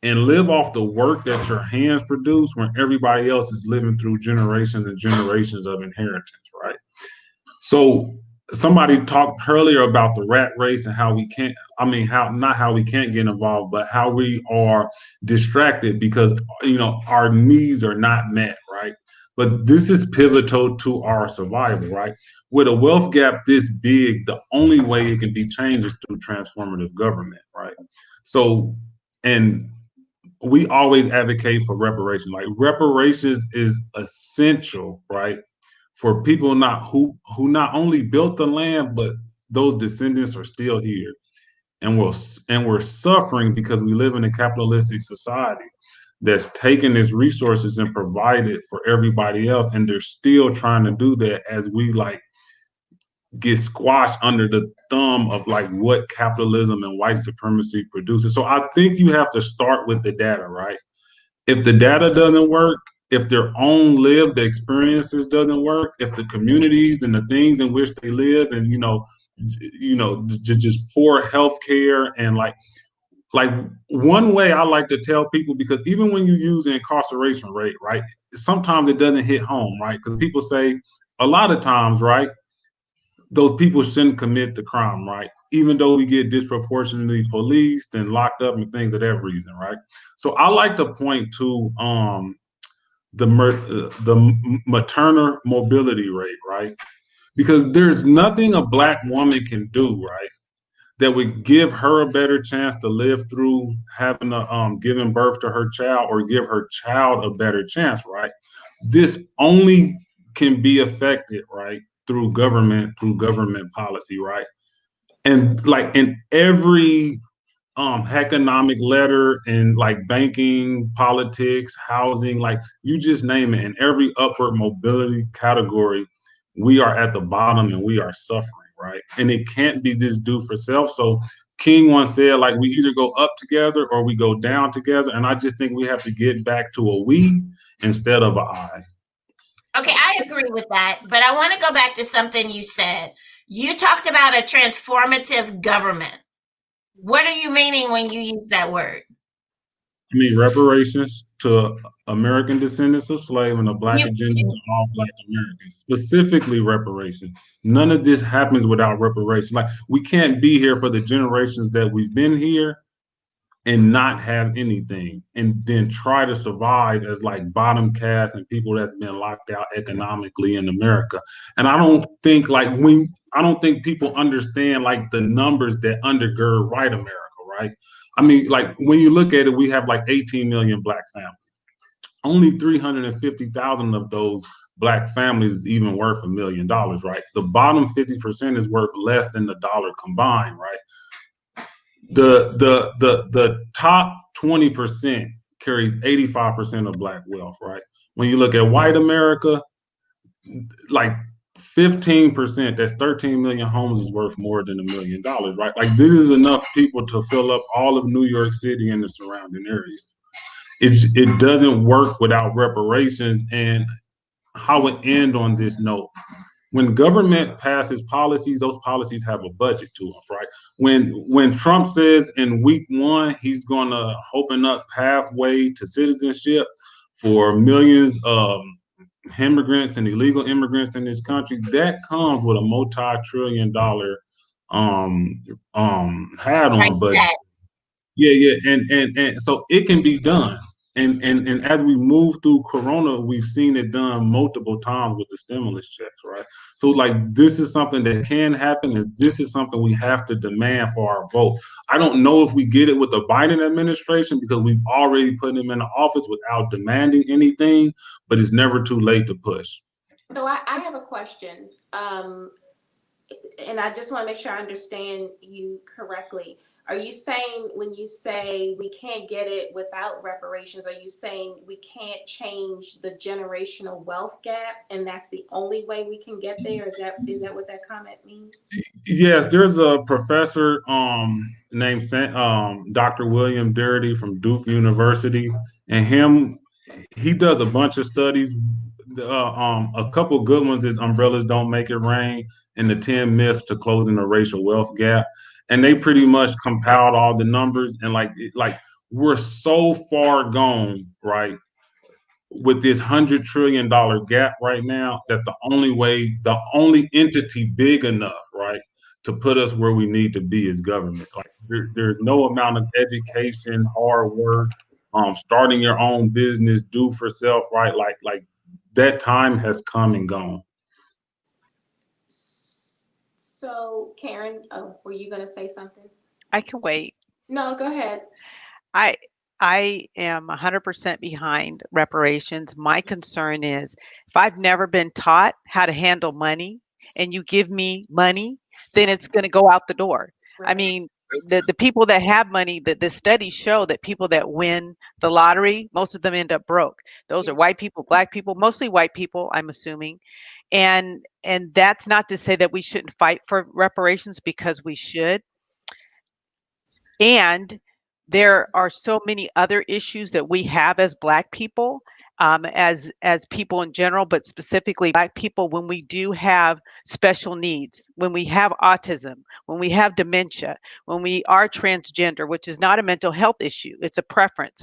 Speaker 2: and live off the work that your hands produce when everybody else is living through generations and generations of inheritance, right? So somebody talked earlier about the rat race and how we can't, I mean, not how we can't get involved, but how we are distracted because, our needs are not met, right? But this is pivotal to our survival, right? With a wealth gap this big, the only way it can be changed is through transformative government, right? So, and we always advocate for reparations. Like, reparations is essential, right? For people who not only built the land, but those descendants are still here, and we're suffering because we live in a capitalistic society that's taken its resources and provided for everybody else, and they're still trying to do that as we like get squashed under the thumb of like what capitalism and white supremacy produces. So I think you have to start with the data, right? If the data doesn't work, if their own lived experiences doesn't work, if the communities and the things in which they live and just poor healthcare and like one way I like to tell people, because even when you use the incarceration rate, right, sometimes it doesn't hit home, right? Because people say a lot of times, right, those people shouldn't commit the crime, right? Even though we get disproportionately policed and locked up and things of that reason, right? So I like to point to the maternal mobility rate, right? Because there's nothing a Black woman can do, right, that would give her a better chance to live through having giving birth to her child, or give her child a better chance, right? This only can be affected, right, through government policy, right? And like in every economic letter and like banking, politics, housing, like you just name it, in every upward mobility category, we are at the bottom and we are suffering, right? And it can't be this do for self. So King once said, like, we either go up together or we go down together. And I just think we have to get back to a we instead of a I.
Speaker 1: Okay, I agree with that, but I want to go back to something you said. You talked about a transformative government. What are you meaning when you use that word?
Speaker 2: I mean, reparations to American descendants of slave and a black
Speaker 1: You,
Speaker 2: agenda to all black Americans, specifically reparations. None of this happens without reparations. Like, we can't be here for the generations that we've been here and not have anything and then try to survive as like bottom caste and people that's been locked out economically in America. And I don't think people understand like the numbers that undergird white America, right? I mean, like when you look at it, we have like 18 million black families. Only 350,000 of those black families is even worth $1 million, right? The bottom 50% is worth less than the dollar combined, right? The top 20% carries 85% of black wealth, right? When you look at white America, like 15%, that's 13 million homes, is worth more than $1 million, right? Like, this is enough people to fill up all of New York City and the surrounding areas. It doesn't work without reparations. And how it end on this note: when government passes policies, those policies have a budget to them, right? When Trump says in week one he's going to open up pathway to citizenship for millions of immigrants and illegal immigrants in this country, that comes with a multi-trillion-dollar um hat
Speaker 1: right,
Speaker 2: on budget.
Speaker 1: that.
Speaker 2: Yeah, and so it can be done. And as we move through Corona, we've seen it done multiple times with the stimulus checks, right? So like, this is something that can happen, and this is something we have to demand for our vote. I don't know if we get it with the Biden administration because we've already put him in the office without demanding anything, but it's never too late to push.
Speaker 3: So I have a question, and I just want to make sure I understand you correctly. Are you saying when you say we can't get it without reparations, are you saying we can't change the generational wealth gap, and that's the only way we can get there? Is that what that comment means?
Speaker 2: Yes, there's a professor named Dr. William Dirty from Duke University, and he does a bunch of studies. A couple good ones is Umbrellas Don't Make It Rain and the 10 Myths to Closing the Racial Wealth Gap. And they pretty much compiled all the numbers, and like we're so far gone, right, with this $100 trillion gap right now, that the only entity big enough, right, to put us where we need to be is government. Like, there's no amount of education, hard work, starting your own business, do for self, right? Like that time has come and gone.
Speaker 3: So, Karen, were you going to say something?
Speaker 4: I can wait.
Speaker 3: No, go ahead.
Speaker 4: I am 100% behind reparations. My concern is, if I've never been taught how to handle money and you give me money, then it's going to go out the door. I
Speaker 3: Right.
Speaker 4: mean, the people that have money, the studies show that people that win the lottery, most of them end up broke. Those are white people, black people, mostly white people, I'm assuming. And that's not to say that we shouldn't fight for reparations, because we should. And there are so many other issues that we have as Black people, as people in general, but specifically Black people, when we do have special needs, when we have autism, when we have dementia, when we are transgender, which is not a mental health issue, it's a preference.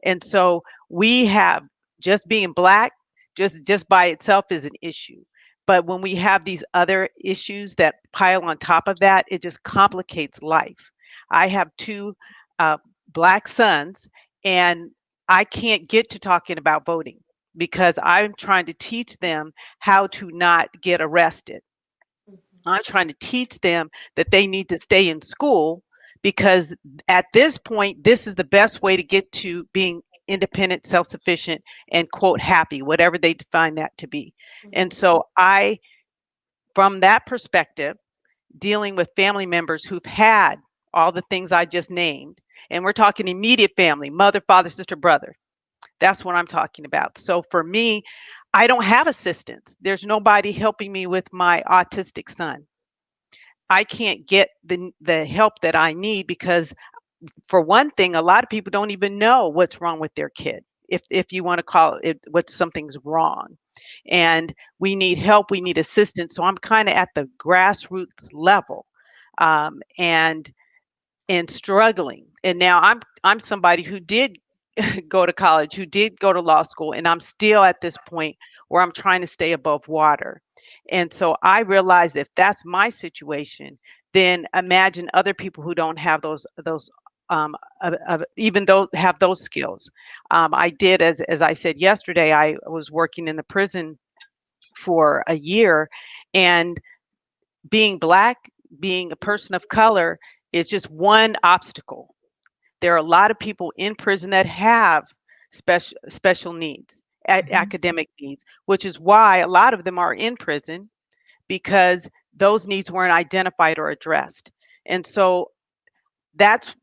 Speaker 4: And so we have, just being Black, just by itself is an issue. But when we have these other issues that pile on top of that, it just complicates life. I have two Black sons, and I can't get to talking about voting because I'm trying to teach them how to not get arrested. I'm trying to teach them that they need to stay in school, because at this point, this is the best way to get to being independent, self-sufficient, and quote happy, whatever they define that to be. And so from that perspective, dealing with family members who've had all the things I just named, and we're talking immediate family, mother, father, sister, brother. That's what I'm talking about. So for me, I don't have assistance. There's nobody helping me with my autistic son. I can't get the help that I need because, for one thing, a lot of people don't even know what's wrong with their kid. If you want to call it what something's wrong, and we need help, we need assistance. So I'm kind of at the grassroots level, and struggling. And now I'm somebody who did go to college, who did go to law school, and I'm still at this point where I'm trying to stay above water. And so I realized if that's my situation, then imagine other people who don't have those even though have those skills. I did, as I said yesterday, I was working in the prison for a year, and being Black, being a person of color, is just one obstacle. There are a lot of people in prison that have special needs, academic needs, which is why a lot of them are in prison, because those needs weren't identified or addressed. And so that's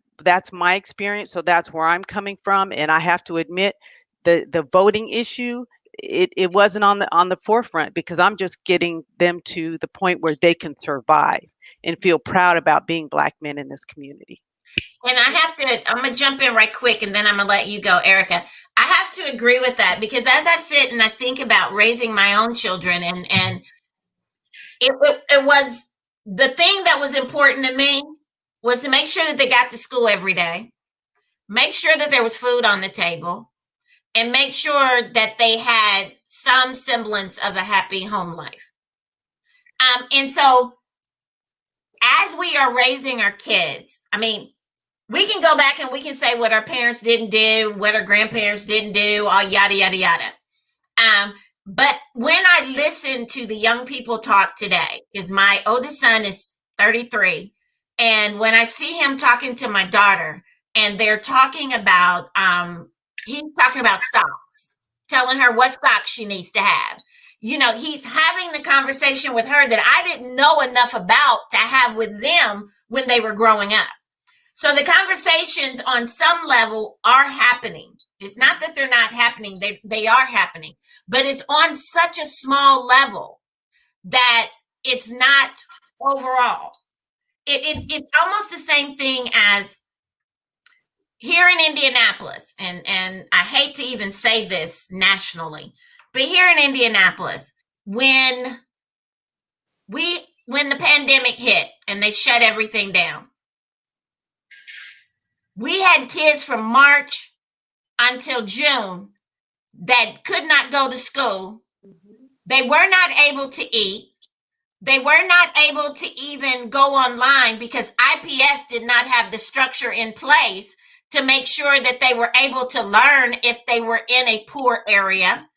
Speaker 4: my experience. So that's where I'm coming from. And I have to admit, the voting issue, it wasn't on the forefront, because I'm just getting them to the point where they can survive and feel proud about being Black men in this community.
Speaker 1: And I'm going to jump in right quick, and then I'm going to let you go, Erica. I have to agree with that, because as I sit and I think about raising my own children, and it was the thing that was important to me was to make sure that they got to school every day, make sure that there was food on the table, and make sure that they had some semblance of a happy home life. And so as we are raising our kids, I mean, we can go back and we can say what our parents didn't do, what our grandparents didn't do, all yada, yada, yada. But when I listen to the young people talk today, because my oldest son is 33, and when I see him talking to my daughter, and they're talking about, he's talking about stocks, telling her what stocks she needs to have. You know, he's having the conversation with her that I didn't know enough about to have with them when they were growing up. So the conversations on some level are happening. It's not that they're not happening. They are happening, but it's on such a small level that it's not overall. It's almost the same thing as here in Indianapolis. And I hate to even say this nationally, but here in Indianapolis, when the pandemic hit and they shut everything down, we had kids from March until June that could not go to school. They were not able to eat. They were not able to even go online because IPS did not have the structure in place to make sure that they were able to learn if they were in a poor area.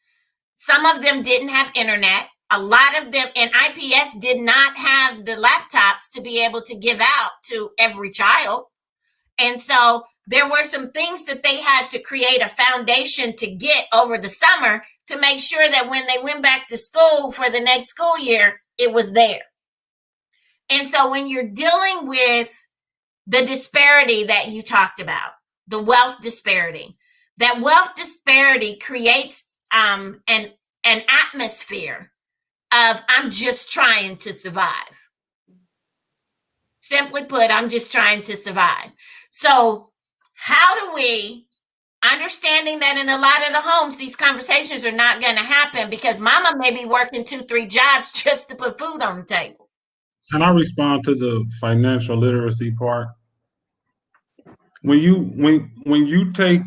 Speaker 1: Some of them didn't have internet. A lot of them, and IPS did not have the laptops to be able to give out to every child. And so there were some things that they had to create a foundation to get over the summer to make sure that when they went back to school for the next school year, it was there. And so when you're dealing with the disparity that you talked about, the wealth disparity, that wealth disparity creates an atmosphere of I'm just trying to survive. Simply put, I'm just trying to survive. So how do we, understanding that in a lot of the homes, these conversations are not going to happen because mama may be working 2-3 jobs just to put food on the table.
Speaker 2: Can I respond to the financial literacy part? When you take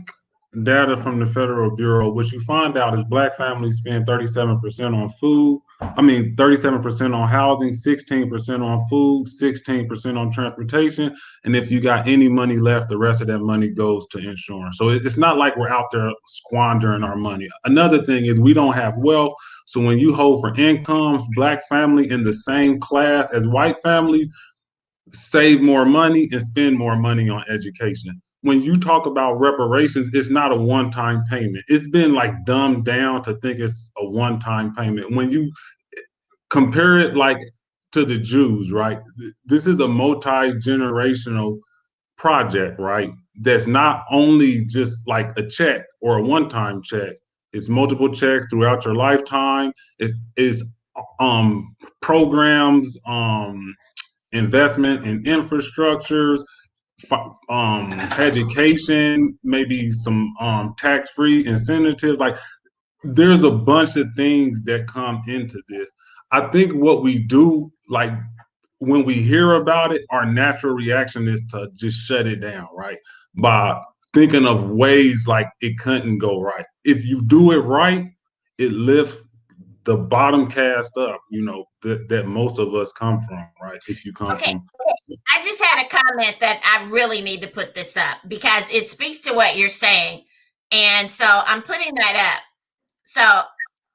Speaker 2: data from the Federal Bureau, what you find out is Black families spend 37% on food. 37% on housing, 16% on food, 16% on transportation. And if you got any money left, the rest of that money goes to insurance. So it's not like we're out there squandering our money. Another thing is we don't have wealth. So when you hold for incomes, Black family in the same class as white families save more money and spend more money on education. when you talk about reparations, it's not a one-time payment. It's been like dumbed down to think it's a one-time payment. When you compare it like to the Jews, right? This is a multi-generational project, right? That's not only just like a check or a one-time check. It's multiple checks throughout your lifetime. It's programs, investment in infrastructures, education, maybe some tax-free incentives. Like there's a bunch of things that come into this. I think what we do, like when we hear about it, our natural reaction is to just shut it down, right? By thinking of ways like it couldn't go right. If you do it right, it lifts the bottom cast up, that most of us come from, right? If you come
Speaker 1: Okay.
Speaker 2: from.
Speaker 1: I just had a comment that I really need to put this up because it speaks to what you're saying. And so I'm putting that up. So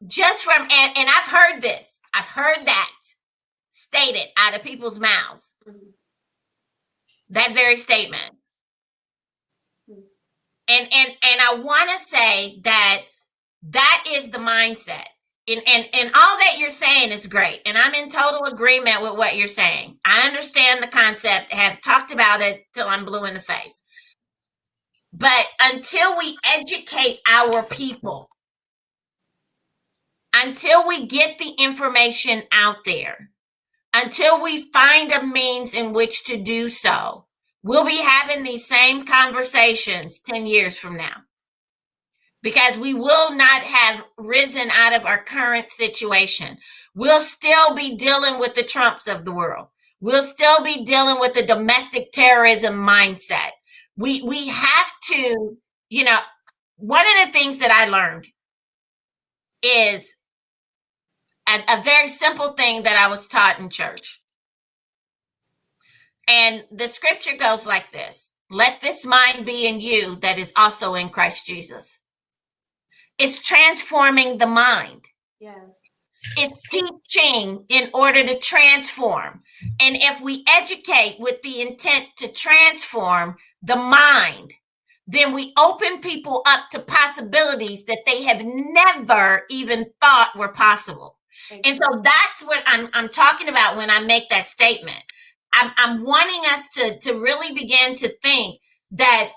Speaker 1: just from, and I've heard this, I've heard that stated out of people's mouths. That very statement. And I want to say that is the mindset. And all that you're saying is great. And I'm in total agreement with what you're saying. I understand the concept, have talked about it till I'm blue in the face. But until we educate our people, until we get the information out there, until we find a means in which to do so, we'll be having these same conversations 10 years from now. Because we will not have risen out of our current situation. We'll still be dealing with the Trumps of the world. We'll still be dealing with the domestic terrorism mindset. We have to, one of the things that I learned is a very simple thing that I was taught in church. And the scripture goes like this: let this mind be in you that is also in Christ Jesus. It's transforming the mind.
Speaker 3: Yes.
Speaker 1: It's teaching in order to transform. And if we educate with the intent to transform the mind, then we open people up to possibilities that they have never even thought were possible. Exactly. And so that's what I'm talking about when I make that statement. I'm wanting us to really begin to think that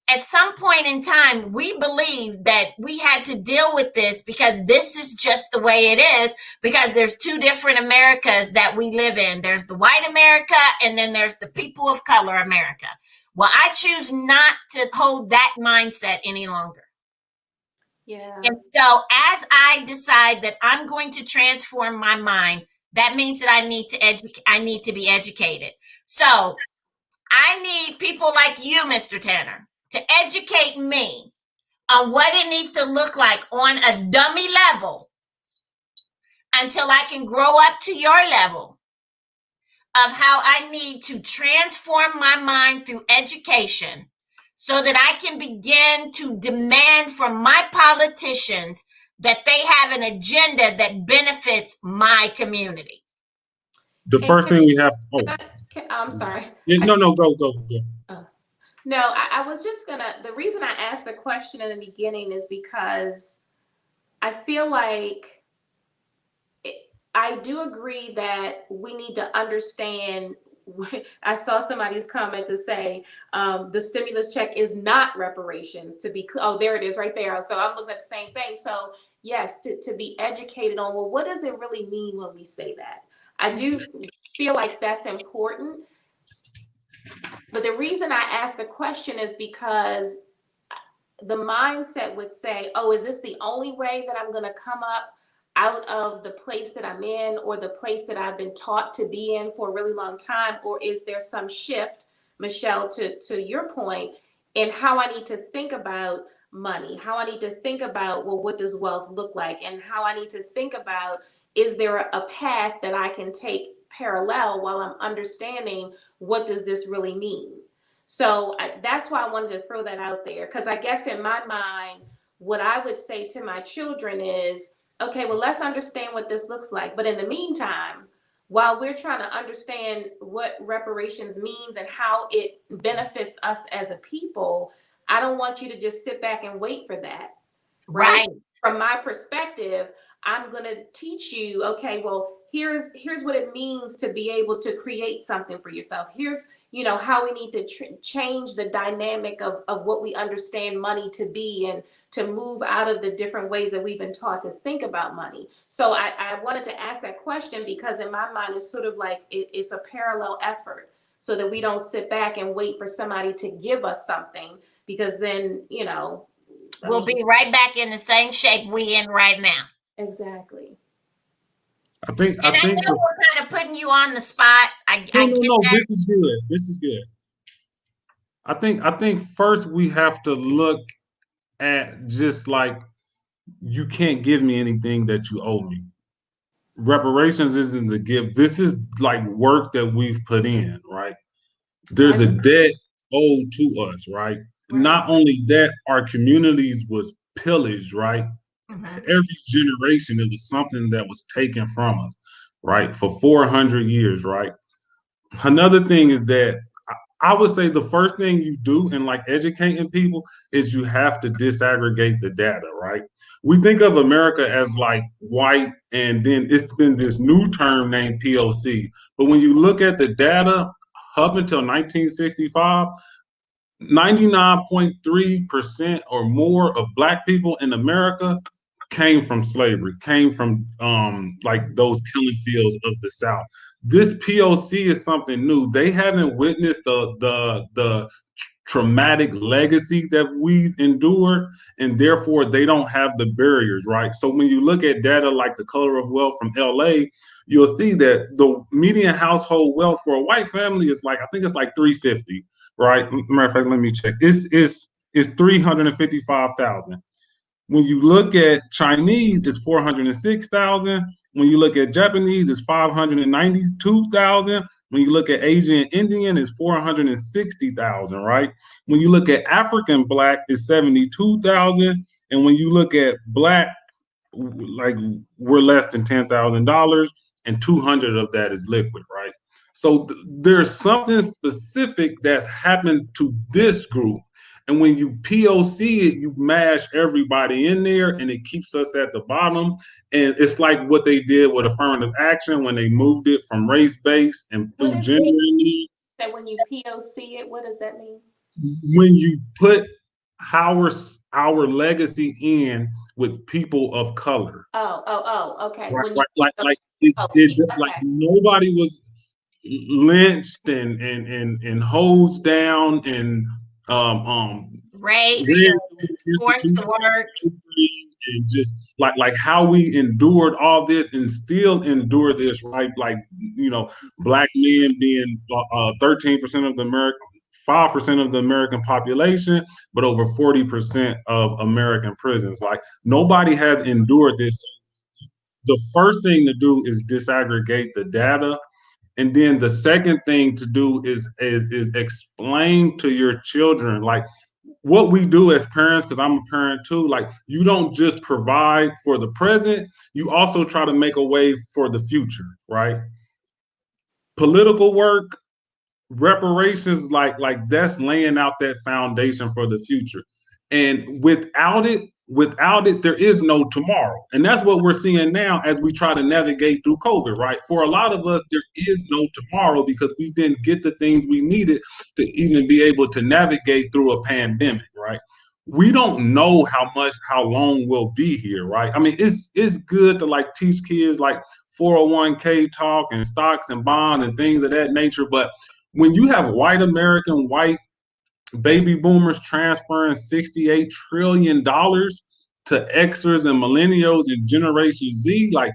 Speaker 1: at some point in time, we believe that we had to deal with this because this is just the way it is, because there's two different Americas that we live in. There's the white America, and then there's the people of color America. Well, I choose not to hold that mindset any longer.
Speaker 3: Yeah.
Speaker 1: And so as I decide that I'm going to transform my mind, that means that I need to be educated. So I need people like you, Mr. Tanner, to educate me on what it needs to look like on a dummy level until I can grow up to your level of how I need to transform my mind through education so that I can begin to demand from my politicians that they have an agenda that benefits my community.
Speaker 2: The first thing we have.
Speaker 3: I'm sorry.
Speaker 2: No, go.
Speaker 3: No, I was just the reason I asked the question in the beginning is because I feel like I do agree that we need to understand. I saw somebody's comment to say the stimulus check is not reparations. There it is right there. So I'm looking at the same thing. So yes, to be educated on, well, what does it really mean when we say that? I do feel like that's important. But the reason I ask the question is because the mindset would say, oh, is this the only way that I'm going to come up out of the place that I'm in or the place that I've been taught to be in for a really long time? Or is there some shift, Michelle, to your point, in how I need to think about money, how I need to think about, well, what does wealth look like? And how I need to think about, is there a path that I can take parallel while I'm understanding what does this really mean? So that's why I wanted to throw that out there, because I guess in my mind, what I would say to my children is, okay, well, let's understand what this looks like. But in the meantime, while we're trying to understand what reparations means and how it benefits us as a people, I don't want you to just sit back and wait for that. Right?
Speaker 1: Right.
Speaker 3: From my perspective, I'm going to teach you, okay, well, here's what it means to be able to create something for yourself. Here's, how we need to change the dynamic of what we understand money to be, and to move out of the different ways that we've been taught to think about money. So I wanted to ask that question because in my mind, it's sort of like it's a parallel effort, so that we don't sit back and wait for somebody to give us something, because then,
Speaker 1: We'll be right back in the same shape we in right now.
Speaker 3: exactly.
Speaker 2: I think
Speaker 1: And I know we're kind of putting you on the spot. I get
Speaker 2: no.
Speaker 1: that.
Speaker 2: This is good. This is good. I think first we have to look at just like you can't give me anything that you owe me. Reparations isn't a gift. This is like work that we've put in, right? There's a debt owed to us, right?
Speaker 3: Right.
Speaker 2: Not only that, our communities was pillaged, right?
Speaker 1: Mhm.
Speaker 2: Every generation, it was something that was taken from us, right? For 400 years, right? Another thing is that I would say the first thing you do in like educating people is you have to disaggregate the data, right? We think of America as like white, and then it's been this new term named POC. But when you look at the data up until 1965, 99.3% or more of Black people in America came from slavery, came from like those killing fields of the South. This POC is something new. They haven't witnessed the traumatic legacy that we've endured, and therefore they don't have the barriers, right? So when you look at data like the Color of Wealth from LA, you'll see that the median household wealth for a white family is like, I think it's like 350, right? Matter of fact, let me check. It's 355,000. When you look at Chinese, it's 406,000. When you look at Japanese, it's 592,000. When you look at Asian Indian, it's 460,000, right? When you look at African Black, it's 72,000. And when you look at Black, like we're less than $10,000, and 200 of that is liquid, right? So there's something specific that's happened to this group. And when you POC it, you mash everybody in there, and it keeps us at the bottom. And it's like what they did with affirmative action when they moved it from race based and through gender in there.
Speaker 3: That when you POC it, what does that mean?
Speaker 2: When you put our legacy in with people of color.
Speaker 3: Okay.
Speaker 2: Right,
Speaker 3: When you
Speaker 2: like like
Speaker 3: okay.
Speaker 2: nobody was lynched and hosed down and
Speaker 1: Right.
Speaker 2: ran
Speaker 1: Forced to work.
Speaker 2: and just like how we endured all this and still endure this, right? Like, Black men being 13% of the American, 5% of the American population, but over 40% of American prisons. Like nobody has endured this. The first thing to do is disaggregate the data, and then the second thing to do is explain to your children like what we do as parents, because I'm a parent too. Like, you don't just provide for the present, you also try to make a way for the future, right? Political work, reparations, like that's laying out that foundation for the future. And without it there is no tomorrow, and that's what we're seeing now as we try to navigate through COVID, right? For a lot of us, there is no tomorrow because we didn't get the things we needed to even be able to navigate through a pandemic, right? We don't know how long we'll be here, right? I mean, it's good to like teach kids like 401k talk and stocks and bonds and things of that nature, but when you have white baby boomers transferring $68 trillion to Xers and millennials and Generation Z, like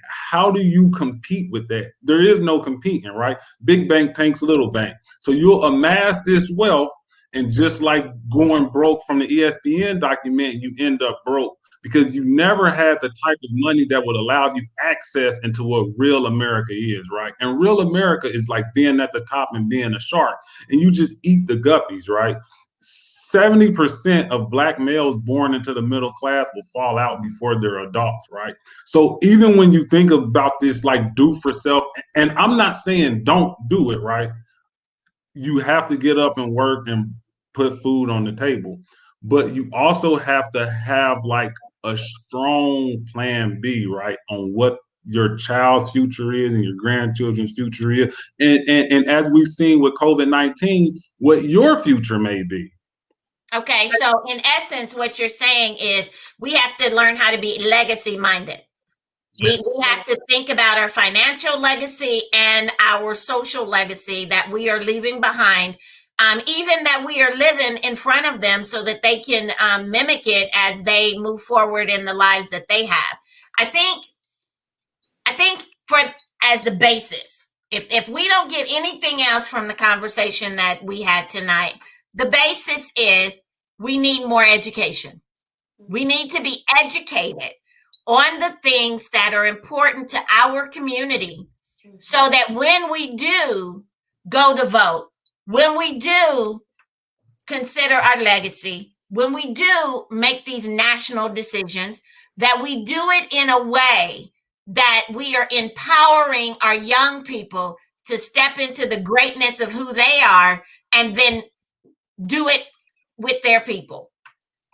Speaker 2: how do you compete with that? There is no competing, right? Big bank tanks little bank. So you'll amass this wealth, and just like going broke from the ESPN document, you end up broke because you never had the type of money that would allow you access into what real America is, right? And real America is like being at the top and being a shark, and you just eat the guppies, right? 70% of Black males born into the middle class will fall out before they're adults, right? So even when you think about this, like do for self, and I'm not saying don't do it, right? You have to get up and work and put food on the table, but you also have to have like a strong plan B, right, on what your child's future is and your grandchildren's future is, and as we've seen with COVID-19, what your future may be.
Speaker 1: Okay, so in essence, what you're saying is we have to learn how to be legacy minded. We have to think about our financial legacy and our social legacy that we are leaving behind, even that we are living in front of them so that they can mimic it as they move forward in the lives that they have. I think for as the basis, if we don't get anything else from the conversation that we had tonight, the basis is we need more education. We need to be educated on the things that are important to our community so that when we do go to vote, when we do consider our legacy, when we do make these national decisions, that we do it in a way that we are empowering our young people to step into the greatness of who they are and then do it with their people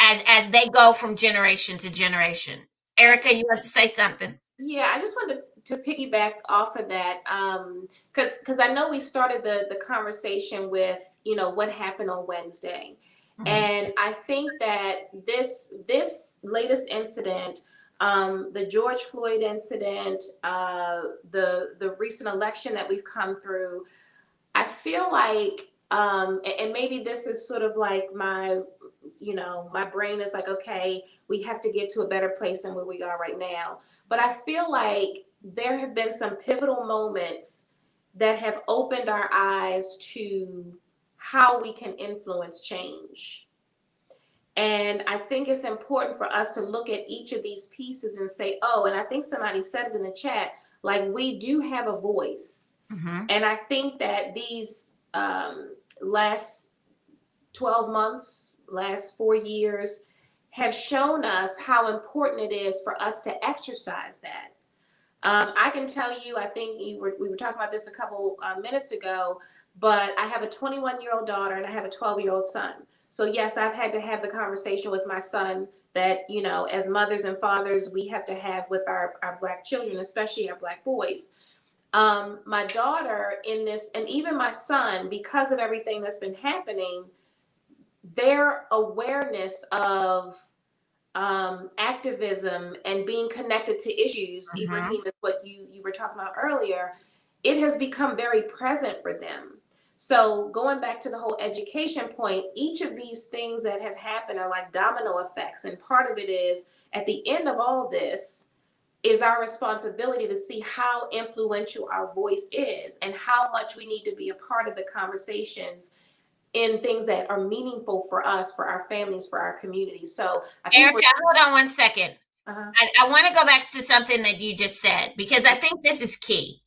Speaker 1: as they go from generation to generation. Erica, you have to say something.
Speaker 3: Yeah, I just wanted to piggyback off of that, because I know we started the conversation with, you know, what happened on Wednesday. And I think that this latest incident, the George Floyd incident, the recent election that we've come through, I feel like, and maybe this is sort of like my, you know, my brain is like, okay, we have to get to a better place than where we are right now. But I feel like there have been some pivotal moments that have opened our eyes to how we can influence change. And I think it's important for us to look at each of these pieces and say, oh, and I think somebody said it in the chat, like we do have a voice. And I think that these last 12 months, last 4 years have shown us how important it is for us to exercise that. I can tell you, I think we were talking about this a couple minutes ago, but I have a 21-year-old daughter and I have a 12-year-old son. So yes, I've had to have the conversation with my son that, you know, as mothers and fathers, we have to have with our Black children, especially our Black boys. My daughter in this, and even my son, because of everything that's been happening, their awareness of activism and being connected to issues, Ibrahim, is what you were talking about earlier, it has become very present for them. So going back to the whole education point, each of these things that have happened are like domino effects. And part of it is, at the end of all this, is our responsibility to see how influential our voice is and how much we need to be a part of the conversations in things that are meaningful for us, for our families, for our communities. So I think
Speaker 1: Erica, hold on one second. I want to go back to something that you just said, because I think this is key.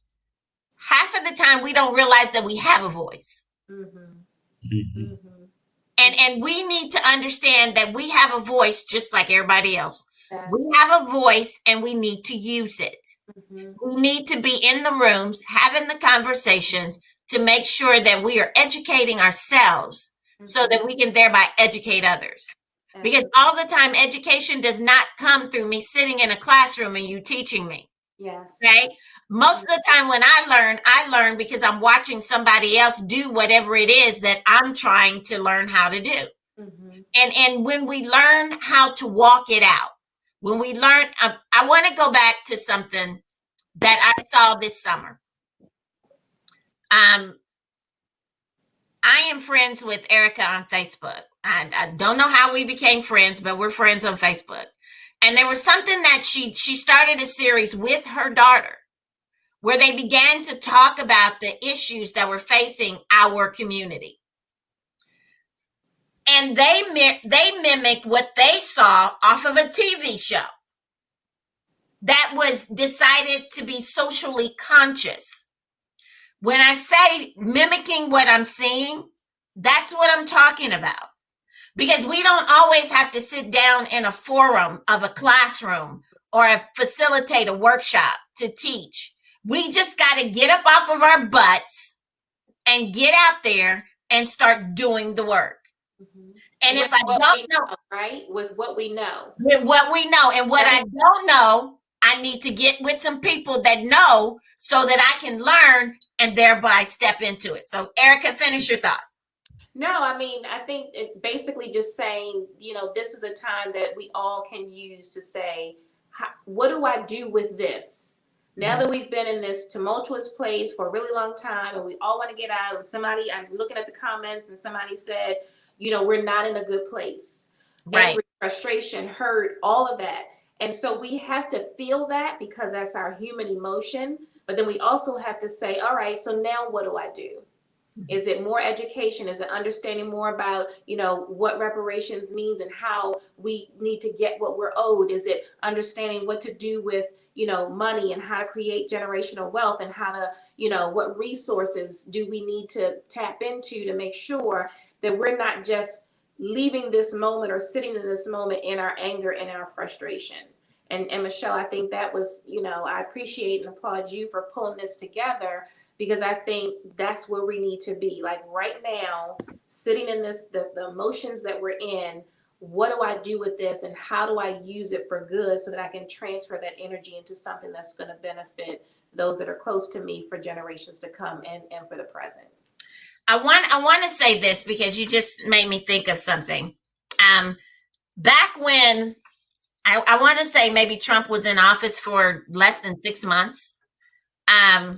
Speaker 1: Half of the time we don't realize that we have a voice. And we need to understand that we have a voice just like everybody else. Yes. We have a voice and we need to use it. We need to be in the rooms, having the conversations to make sure that we are educating ourselves so that we can thereby educate others. Because all the time, education does not come through me sitting in a classroom and you teaching me. Yes. Right? Most of the time when I learn because I'm watching somebody else do whatever it is that I'm trying to learn how to do. And when we learn how to walk it out, when we learn, I want to go back to something that I saw this summer. I am friends with Erica on Facebook. I don't know how we became friends, but we're friends on Facebook. And there was something that she started a series with her daughter where they began to talk about the issues that were facing our community. And they mimicked what they saw off of a TV show that was decided to be socially conscious. When I say mimicking what I'm seeing, that's what I'm talking about. because we don't always have to sit down in a forum of a classroom or facilitate a workshop to teach. We just got to get up off of our butts and get out there and start doing the work. And
Speaker 3: with
Speaker 1: if I don't know,
Speaker 3: right, with what we know,
Speaker 1: with what we know, and what I don't know, I need to get with some people that know so that I can learn and thereby step into it. So, Erica, finish your thought.
Speaker 3: No, I mean, I think it basically just saying, you know, this is a time that we all can use to say, what do I do with this? Now that we've been in this tumultuous place for a really long time and we all want to get out, and somebody, I'm looking at the comments and somebody said, you know, we're not in a good place.
Speaker 1: Right.
Speaker 3: Angry, frustration, hurt, all of that. And so we have to feel that because that's our human emotion. But then we also have to say, all right, so now what do I do? Is it more education? Is it understanding more about, you know, what reparations means and how we need to get what we're owed? Is it understanding what to do with, you know, money and how to create generational wealth and how to, you know, what resources do we need to tap into to make sure that we're not just leaving this moment or sitting in this moment in our anger and our frustration. And Michelle, I think that was, you know, I appreciate and applaud you for pulling this together, because I think that's where we need to be. Like right now, sitting in this, the emotions that we're in, what do I do with this and how do I use it for good so that I can transfer that energy into something that's going to benefit those that are close to me for generations to come and for the present.
Speaker 1: I want to say this because you just made me think of something. Back when I want to say maybe Trump was in office for less than 6 months, I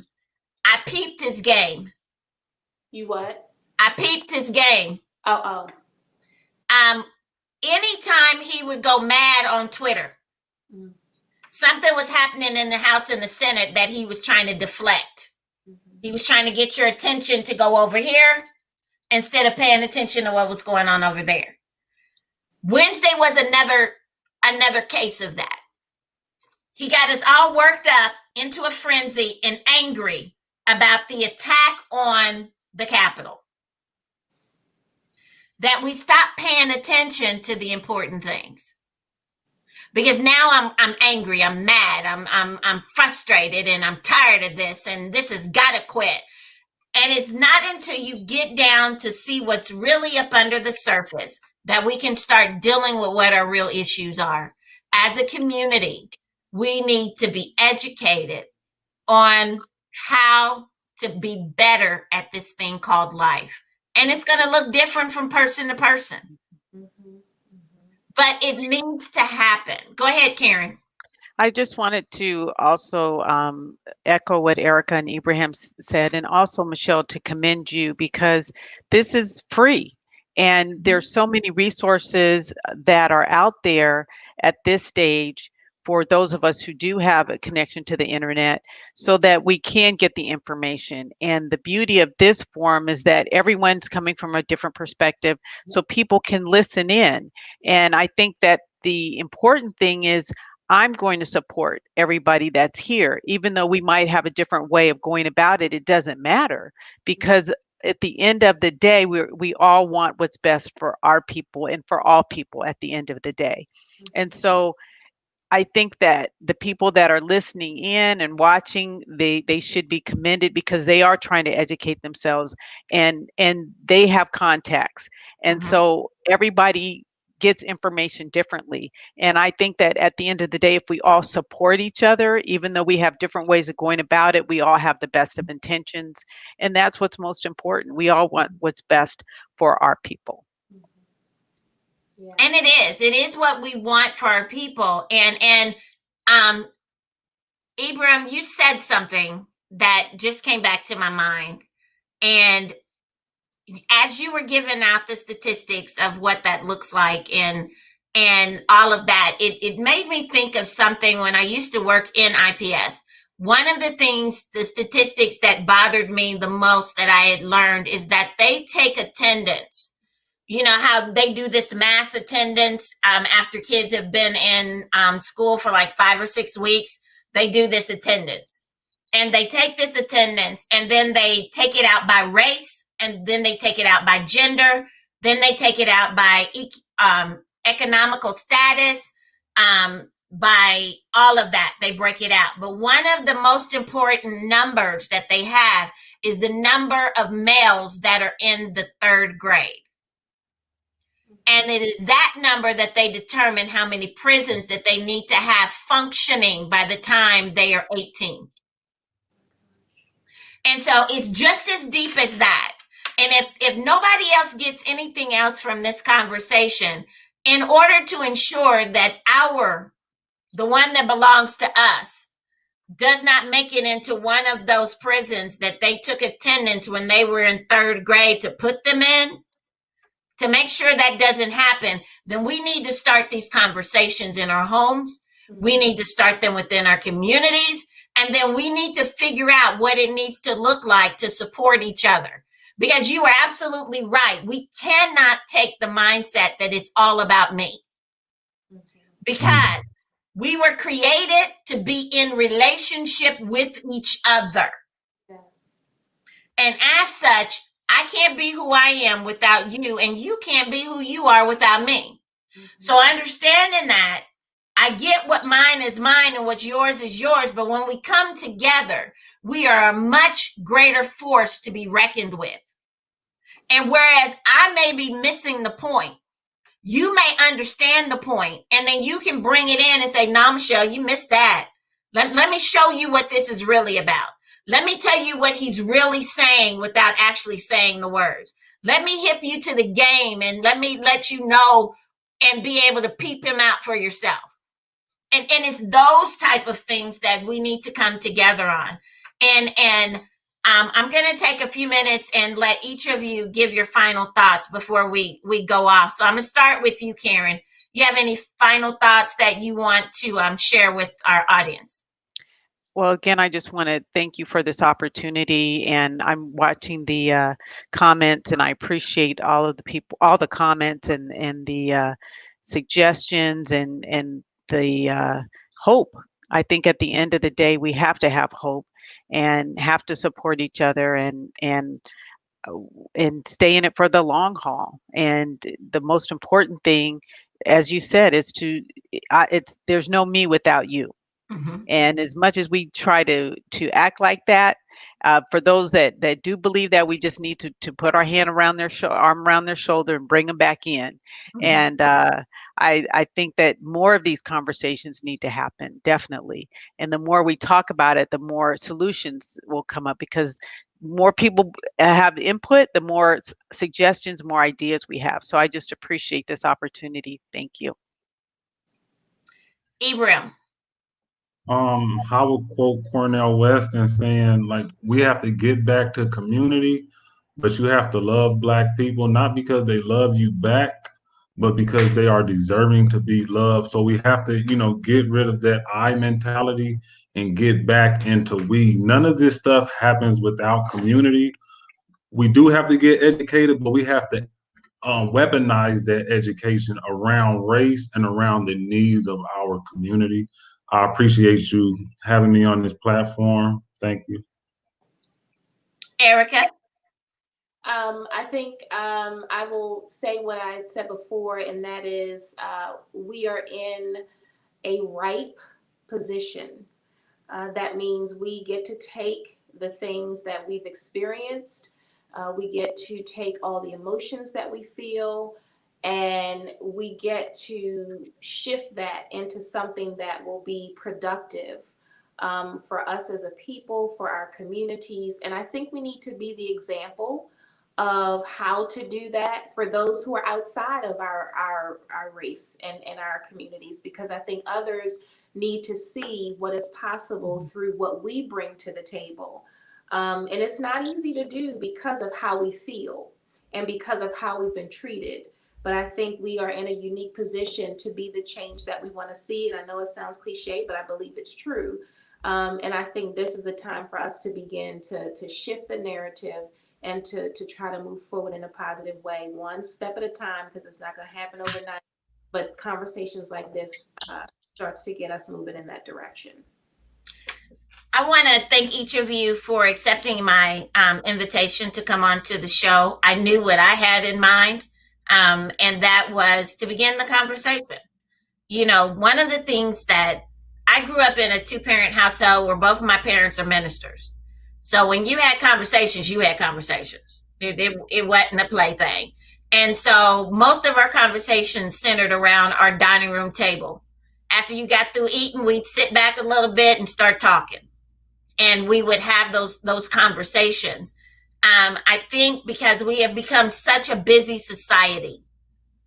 Speaker 1: peeped his game.
Speaker 3: You what?
Speaker 1: I peeped his game.
Speaker 3: Oh.
Speaker 1: Anytime he would go mad on Twitter, something was happening in the House and the Senate that he was trying to deflect. He was trying to get your attention to go over here instead of paying attention to what was going on over there. Wednesday was another case of that. He got us all worked up into a frenzy and angry about the attack on the Capitol. That we stop paying attention to the important things. Because now I'm angry, I'm mad, I'm frustrated, and I'm tired of this, and this has got to quit. And it's not until you get down to see what's really up under the surface that we can start dealing with what our real issues are. As a community, we need to be educated on how to be better at this thing called life. And it's going to look different from person to person. But it needs to happen. Go ahead, Karen.
Speaker 4: I just wanted to also echo what Erica and Ibrahim said, and also, Michelle, to commend you because this is free. And there's so many resources that are out there at this stage for those of us who do have a connection to the internet so that we can get the information. And the beauty of this forum is that everyone's coming from a different perspective so people can listen in. And I think that the important thing is I'm going to support everybody that's here, even though we might have a different way of going about it. It doesn't matter because at the end of the day, we all want what's best for our people and for all people at the end of the day. And so I think that the people that are listening in and watching, they should be commended because they are trying to educate themselves and they have contacts. And so everybody gets information differently. And I think that at the end of the day, if we all support each other, even though we have different ways of going about it, we all have the best of intentions. And that's what's most important. We all want what's best for our people.
Speaker 1: Yeah. And it is what we want for our people. And Ibrahim, you said something that just came back to my mind. And as you were giving out the statistics of what that looks like and all of that, it made me think of something when I used to work in IPS. One of the things, the statistics that bothered me the most that I had learned is that they take attendance. You know how they do this mass attendance after kids have been in school for like 5 or 6 weeks. They do this attendance. And they take this attendance and then they take it out by race. And then they take it out by gender, Then they take it out by economical status, by all of that. They break it out. But one of the most important numbers that they have is the number of males that are in the 3rd grade. And it is that number that they determine how many prisons that they need to have functioning by the time they are 18. And so it's just as deep as that. And if nobody else gets anything else from this conversation, in order to ensure that the one that belongs to us, does not make it into one of those prisons that they took attendance when they were in 3rd grade to put them in, to make sure that doesn't happen, then we need to start these conversations in our homes. We need to start them within our communities. And then we need to figure out what it needs to look like to support each other. Because you are absolutely right. We cannot take the mindset that it's all about me. Because we were created to be in relationship with each other.
Speaker 3: Yes.
Speaker 1: And as such, I can't be who I am without you, and you can't be who you are without me. So understanding that, I get what mine is mine and what's yours is yours, but when we come together, we are a much greater force to be reckoned with. And whereas I may be missing the point, you may understand the point, and then you can bring it in and say, "No, Michelle, you missed that. Let me show you what this is really about. Let me tell you what he's really saying without actually saying the words. Let me hip you to the game, and let me let you know and be able to peep him out for yourself." And it's those type of things that we need to come together on. And I'm going to take a few minutes and let each of you give your final thoughts before we go off. So I'm going to start with you, Karen. You have any final thoughts that you want to share with our audience?
Speaker 4: Well, again, I just want to thank you for this opportunity, and I'm watching the comments, and I appreciate all of the people, all the comments and the suggestions and the hope. I think at the end of the day, we have to have hope and have to support each other and stay in it for the long haul. And the most important thing, as you said, is there's no me without you. And as much as we try to act like that, for those that do believe that, we just need to put our hand around their arm around their shoulder and bring them back in. And I think that more of these conversations need to happen, definitely. And the more we talk about it, the more solutions will come up, because more people have input, the more suggestions, more ideas we have. So I just appreciate this opportunity. Thank you.
Speaker 1: Ibrahim.
Speaker 2: I would quote Cornell West and saying, like, we have to get back to community, but you have to love Black people, not because they love you back, but because they are deserving to be loved. So we have to, get rid of that I mentality and get back into we. None of this stuff happens without community. We do have to get educated, but we have to weaponize that education around race and around the needs of our community. I appreciate you having me on this platform. Thank you.
Speaker 1: Erica?
Speaker 3: I think I will say what I said before, and that is we are in a ripe position. That means we get to take the things that we've experienced. We get to take all the emotions that we feel, and we get to shift that into something that will be productive for us as a people, for our communities. And I think we need to be the example of how to do that for those who are outside of our race and our communities, because I think others need to see what is possible through what we bring to the table. And it's not easy to do because of how we feel and because of how we've been treated. But I think we are in a unique position to be the change that we want to see. And I know it sounds cliche, but I believe it's true. And I think this is the time for us to begin to shift the narrative and to try to move forward in a positive way, one step at a time, because it's not going to happen overnight. But conversations like this starts to get us moving in that direction.
Speaker 1: I want to thank each of you for accepting my invitation to come on to the show. I knew what I had in mind, And that was to begin the conversation. You know, one of the things that I grew up in a two-parent household where both of my parents are ministers. So when you had conversations, you had conversations. It wasn't a plaything. And so most of our conversations centered around our dining room table. After you got through eating, we'd sit back a little bit and start talking. And we would have those conversations. I think because we have become such a busy society,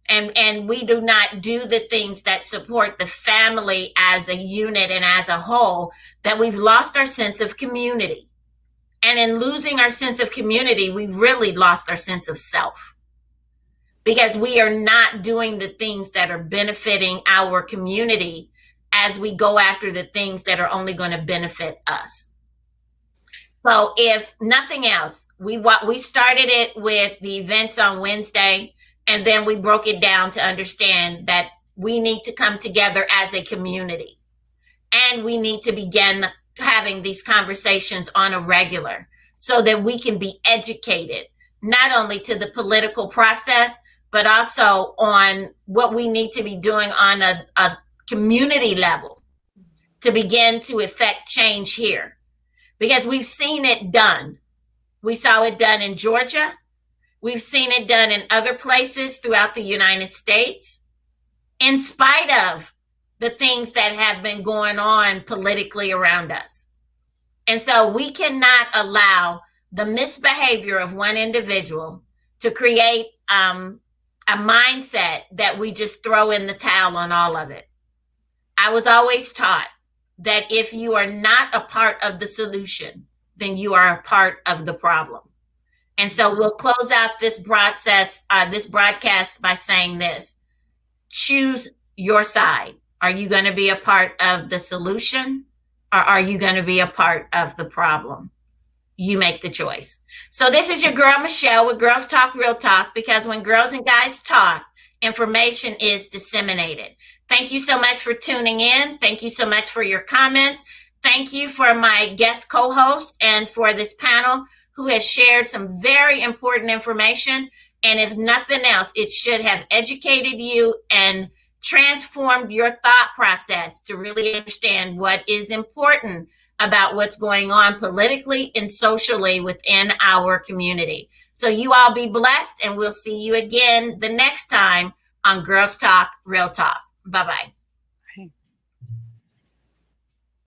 Speaker 1: and we do not do the things that support the family as a unit and as a whole, that we've lost our sense of community. And in losing our sense of community, we've really lost our sense of self, because we are not doing the things that are benefiting our community as we go after the things that are only going to benefit us. So if nothing else, we started it with the events on Wednesday, and then we broke it down to understand that we need to come together as a community, and we need to begin having these conversations on a regular, so that we can be educated, not only to the political process, but also on what we need to be doing on a community level to begin to effect change here. Because we've seen it done. We saw it done in Georgia. We've seen it done in other places throughout the United States, in spite of the things that have been going on politically around us. And so we cannot allow the misbehavior of one individual to create a mindset that we just throw in the towel on all of it. I was always taught that if you are not a part of the solution, then you are a part of the problem. And so we'll close out this broadcast by saying this: choose your side. Are you going to be a part of the solution, or are you going to be a part of the problem? You make the choice. So this is your girl, Michelle, with Girls Talk Real Talk, because when girls and guys talk, information is disseminated. Thank you so much for tuning in. Thank you so much for your comments. Thank you for my guest co-host and for this panel who has shared some very important information. And if nothing else, it should have educated you and transformed your thought process to really understand what is important about what's going on politically and socially within our community. So you all be blessed, and we'll see you again the next time on Girls Talk Real Talk. Bye-bye.